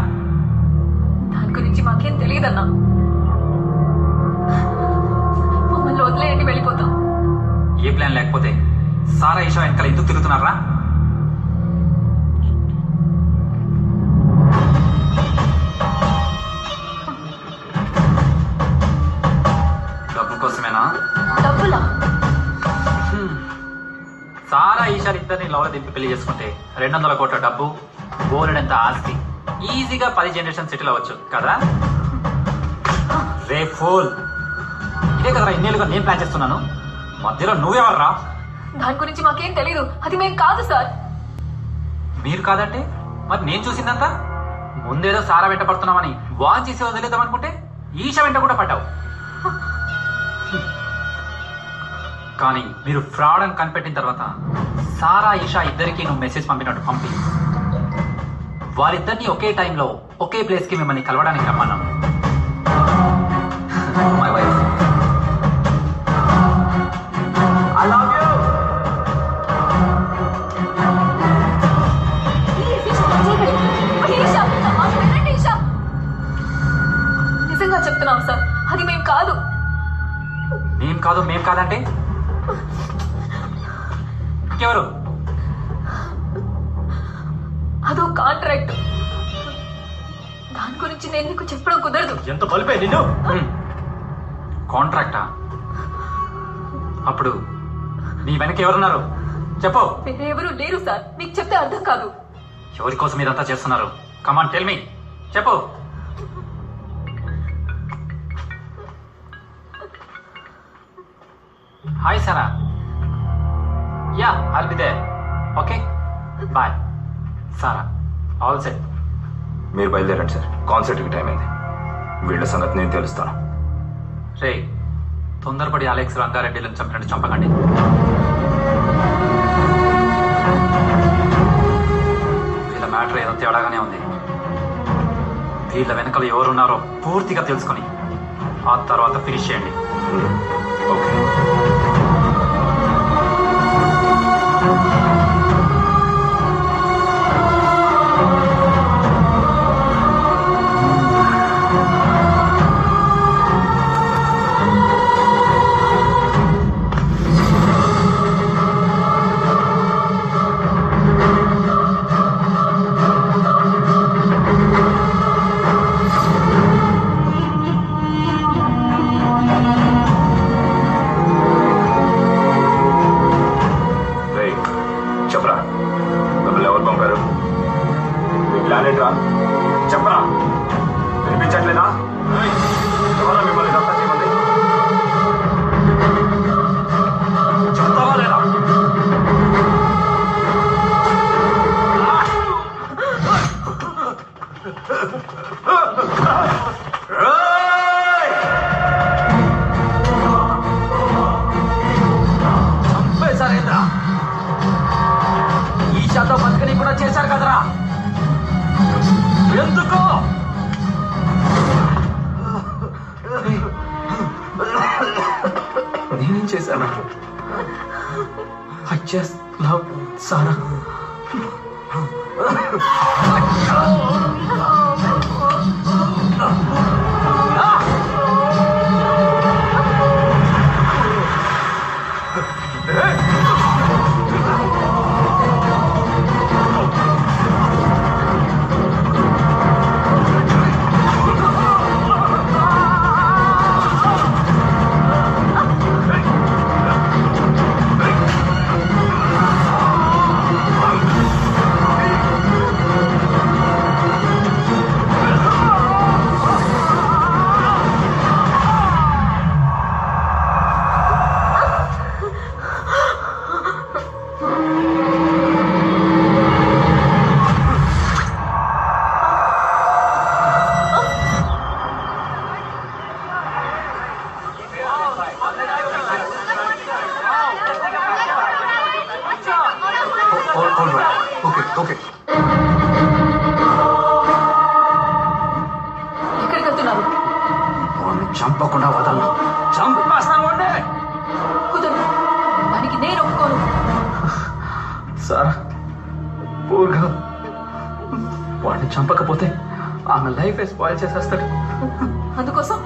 దాని గురించి మాకేం తెలియదన్నా. మమ్మల్ని వదిలేయండి, వెళ్ళిపోతాం. ఏ ప్లాన్ లేకపోతే సారా ఈషా వెనకాల ఎందుకు తిరుగుతున్నారా? డబ్బు కోసమేనా? డబ్బులా? సారా ఈషా ఇద్దరిని లవ్ దింపి పెళ్లి చేసుకుంటే 200 కోట్ల డబ్బు, బోలెడంత ఆస్తి, ఈజీగా 10 జనరేషన్ సెటిల్ అవ్వచ్చు కదా? రే ఫూల్, ఇదే కదరా ఇన్నేళ్ళుగా నేను ప్లాన్ చేస్తున్నాను. మధ్యలో నువ్వెవర్రా? దాని గురించి మాకేం తెలీదు. అది మేం కాదు సార్. మీరు కాదంటే మరి నేను చూసిందంతా? ముందేదో సారా వెంట పడుతున్నామని వాన్ చేసి వదిలేద్దాం అనుకుంటే ఈషా వెంట కూడా పడ్డావు. కానీ మీరు ఫ్రాడ్ అని కనిపెట్టిన తర్వాత సారా ఈషా ఇద్దరికి నువ్వు మెసేజ్ పంపినట్టు పంపి వారిద్దరిని ఒకే టైంలో ఒకే ప్లేస్ కి మిమ్మల్ని కలవడానికి రమ్మన్నాను. My wife. I love you. నిజంగా చెప్తున్నాం సార్, అది మేం కాదు. మేం కాదంటే ఎవరు? అదో కాంట్రాక్ట్. దాని గురించి నేను నీకు చెప్పడం కుదరదు. ఎంత బలిపే నిన్ను. కాంట్రాక్టా? అప్పుడు నీ వెనక ఎవరున్నారు చెప్పు. వేరెవరూ లేరు సార్, మీకు చెప్తే అర్థం కాదు. ఎవరి కోసం మీరంతా చేస్తున్నారు? కమాన్ టెల్ మీ, చెప్పు. Hi Sara. Yeah, I'll be there. Okay, bye. Sara, all set. మీరు బయలుదేరండి సార్, కాన్సర్ట్కి టైం అయింది. వీళ్ళ సంగతి నేను తెలుస్తాను. రే, తొందరపడి అలెక్స్ రంగారెడ్డిలను చంపినట్టు చంపకండి. వీళ్ళ మ్యాటర్ ఏదో తేడాగానే ఉంది. వీళ్ళ వెనకాల ఎవరున్నారో పూర్తిగా తెలుసుకొని ఆ తర్వాత ఫినిష్ చేయండి. ఓకే. తెలియకుండా చేశారు కదరా, ఎందుకు? నేనేం చేశాను? I just love Sara. ఎక్కడికి వెళ్తున్నారు? చంపకుండా వదలను, చంపేస్తాను వాడిని. కుదరదు, దానికి నేను ఒప్పుకోను. సారా పూర్గా వాడిని చంపకపోతే ఆమె లైఫ్ స్పాయిల్ చేసేస్తాడు. అందుకోసం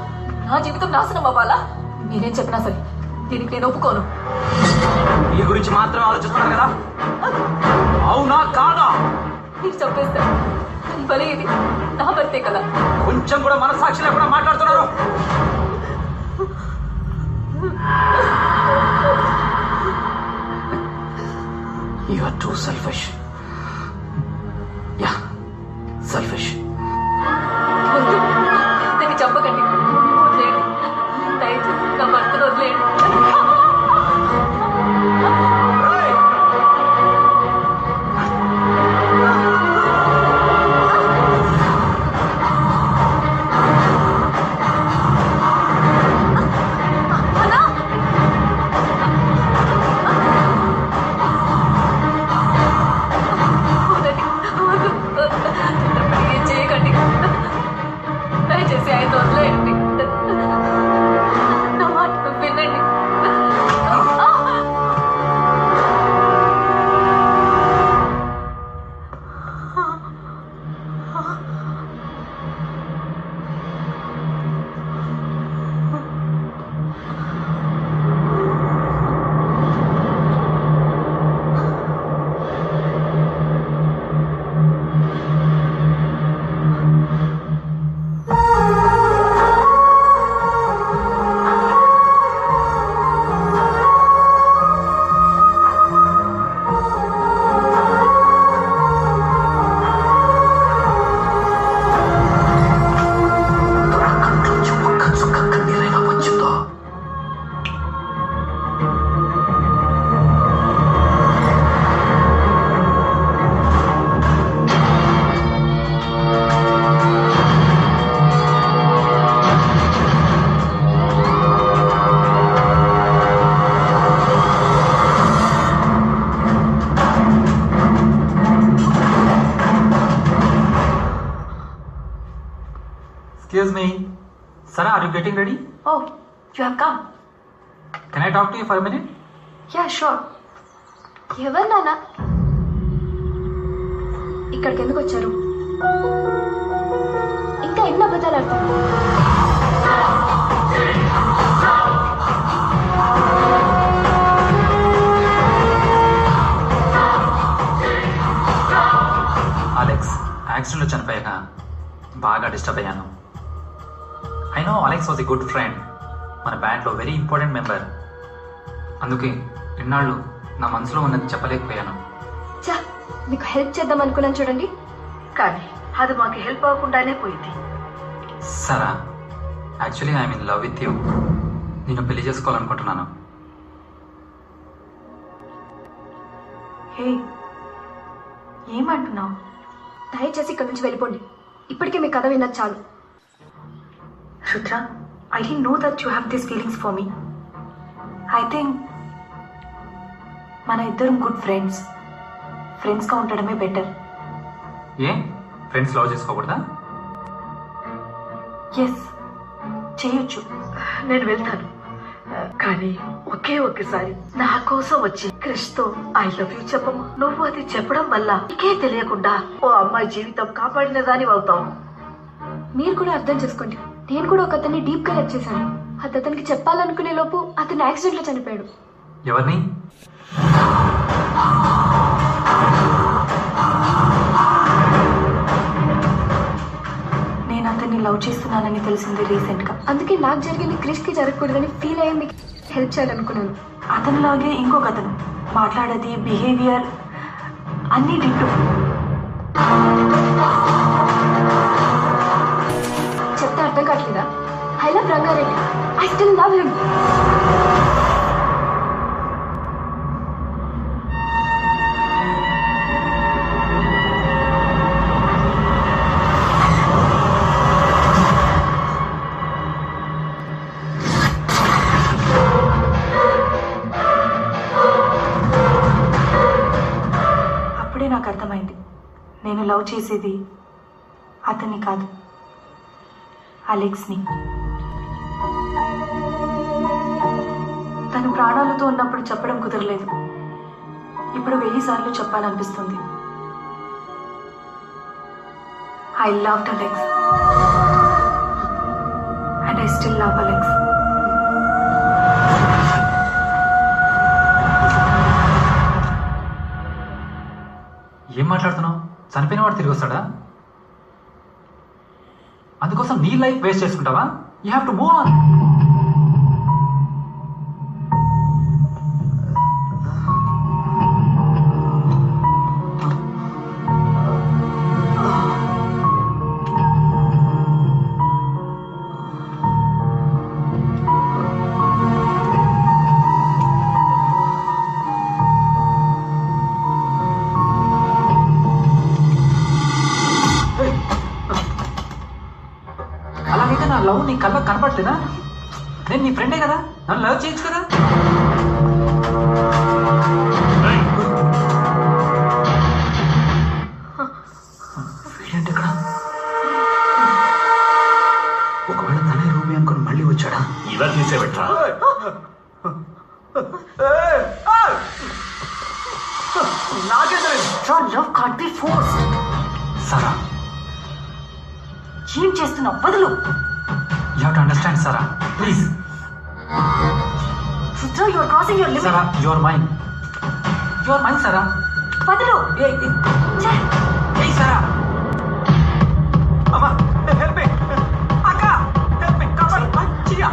నా జీవితం నాశనం అవ్వాలా? మీరేం చెప్పినా సరే దీనికి నేను ఒప్పుకోను. నీ గురించి మాత్రమే ఆలోచిస్తున్నాను కదా, అవునా కాదా? మీరు చంపేస్తారు కానీ భలే ఇది నా భర్తే కదా. కొంచెం కూడా మనసాక్షి లేకుండా మాట్లాడుతున్నారు. You are too selfish. Yeah, selfish. వద్దు, దాన్ని చంపకండి, వదిలేయండి, దయచేసి నా భర్తను వదిలేయండి. దయచేసి ఆయన వదిలేయండి, నా మాట వినండి. Excuse me. Sara, are you getting ready? Oh, you have come. Can I talk to you for a minute? Yeah, sure. ఎవరు నాన్న? ఇక్కడికి ఎందుకు వచ్చారు? ఇంకా ఎన్ని అబద్ధాలు ఆడుతున్నారు? అలెక్స్ యాక్సిడెంట్లో చనిపోయాక బాగా డిస్టర్బ్ అయ్యాను. I know Alex was a good friend, మన బ్యాండ్లో వెరీ ఇంపార్టెంట్ మెంబర్. అందుకే ఇన్నాళ్ళు నా మనసులో ఉన్నది చెప్పలేకపోయాను. చా, మీకు హెల్ప్ చేద్దాం అనుకున్నాను చూడండి, కానీ అది మాకు హెల్ప్ అవ్వకుండానే పోయింది. సరా, actually I'm in love with you. నేను పెళ్లి చేసుకోవాలనుకుంటున్నాను. హే, ఏమంటున్నావు? దయచేసి ఇక్కడి నుంచి వెళ్ళిపోండి. ఇప్పటికే మీ కథ విన్నది చాలు. Rudra, I didn't know that you have these feelings for me. I think మన ఇద్దరం గుడ్ ఫ్రెండ్స్. ఫ్రెండ్స్గా ఉండడమే బెటర్. ఏ ఫ్రెండ్స్ లవ్ చేసుకోకూడదా? ఎస్, చేయొచ్చు. నేను వెళ్తాను, కానీ ఒకేసారి నా కోసం వచ్చి క్రిష్తో ఐ లవ్ యూ చెప్పమ్మా. నువ్వు అది చెప్పడం వల్ల నీకే తెలియకుండా ఓ అమ్మాయి జీవితం కాపాడిన దాని అవుతావు. మీరు కూడా అర్థం చేసుకోండి, నేను కూడా ఒక అతన్ని డీప్ గా లవ్ చేశాను. అది అతనికి చెప్పాలనుకునే లోపు అతను యాక్సిడెంట్ లో చనిపోయాడు. ఎవరిని? నేను అతన్ని లవ్ చేస్తున్నానని తెలిసింది రీసెంట్ గా. అందుకే నాకు జరిగింది క్రిష్ కి జరగకూడదని ఫీల్ అయ్యి మీకు హెల్ప్ చేయాలనుకున్నాను. అతనిలాగే ఇంకొక అతను మాట్లాడేది, బిహేవియర్ అన్ని డిట్టు. చెప్తే అర్థం కావట్లేదా? I love Rangareddy. I still love him. అప్పుడే నాకు అర్థమైంది, నేను లవ్ చేసేది అతన్ని కాదు, అలెక్స్ని. తను ప్రాణాలతో ఉన్నప్పుడు చెప్పడం కుదరలేదు, ఇప్పుడు 1000 సార్లు చెప్పాలనిపిస్తుంది. I loved Alex and I still love Alex. ఏం మాట్లాడుతున్నావు? చనిపోయిన వాడు తిరిగి వస్తాడా? అందుకోసం నీ లైఫ్ వేస్ట్ చేసుకుంటావా? You have to move on. అలాగైతే నా లవ్ నీ కళ్ళకు కనపడలేదా? నేను నీ ఫ్రెండే కదా, నన్ను లవ్ చేయొచ్చు కదా. వీడేంటి ఇక్కడ? ఒకవేళ తనే రూబీ అనుకుని మళ్ళీ వచ్చాడా? ఇలా తీసేబెట్టా. Your love can't be forced. సారా, ఏం చేస్తున్నావు? వదులు. You have to understand Sara, please. Sudra, you are crossing your limit. Sara, you are mine. You are mine Sara. వదులు. ఏయ్ సారా. అమ్మా, హెల్ప్ మీ. అక్క, హెల్ప్ మీ. కమాన్, చియా.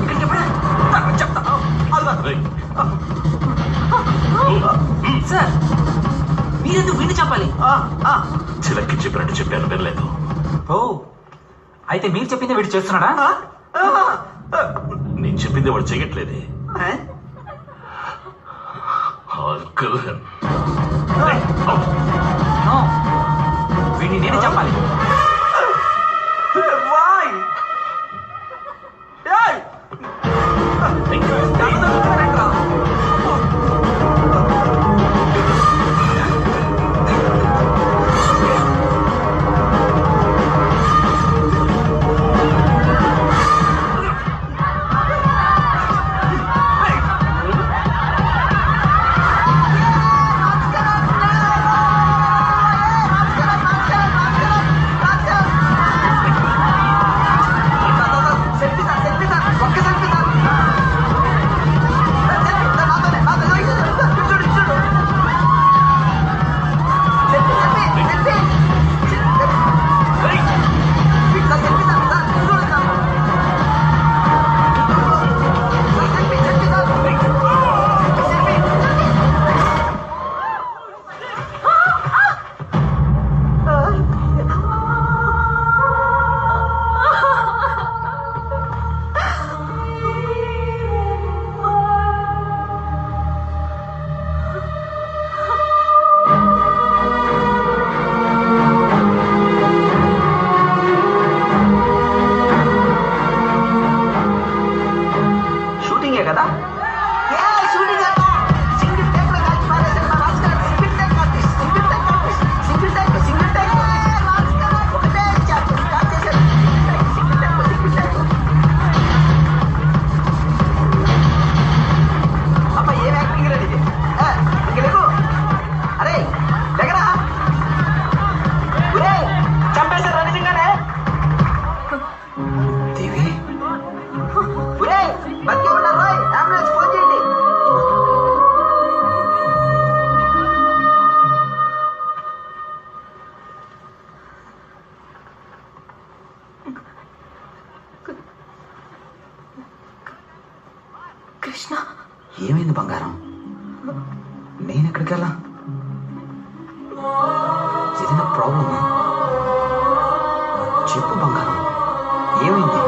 ఇక్కడికి ఎప్పుడు? చెప్తా. సార్, మీరెందుకు వీడిని చెప్పాలి? చిలక్కి చెప్పినట్టు చెప్పాను, వినలేదు. ఓ, అయితే మీరు చెప్పింది వీడు చేస్తున్నాడా? నేను చెప్పింది వాడు చెయ్యట్లేదే. వీడిని నేనే చెప్పాలి. కృష్ణ ఏమైంది బంగారం? నేను ఎక్కడికి వెళ్ళా? ఏదైనా ప్రాబ్లమా? చెప్పు బంగారం, ఏమైంది?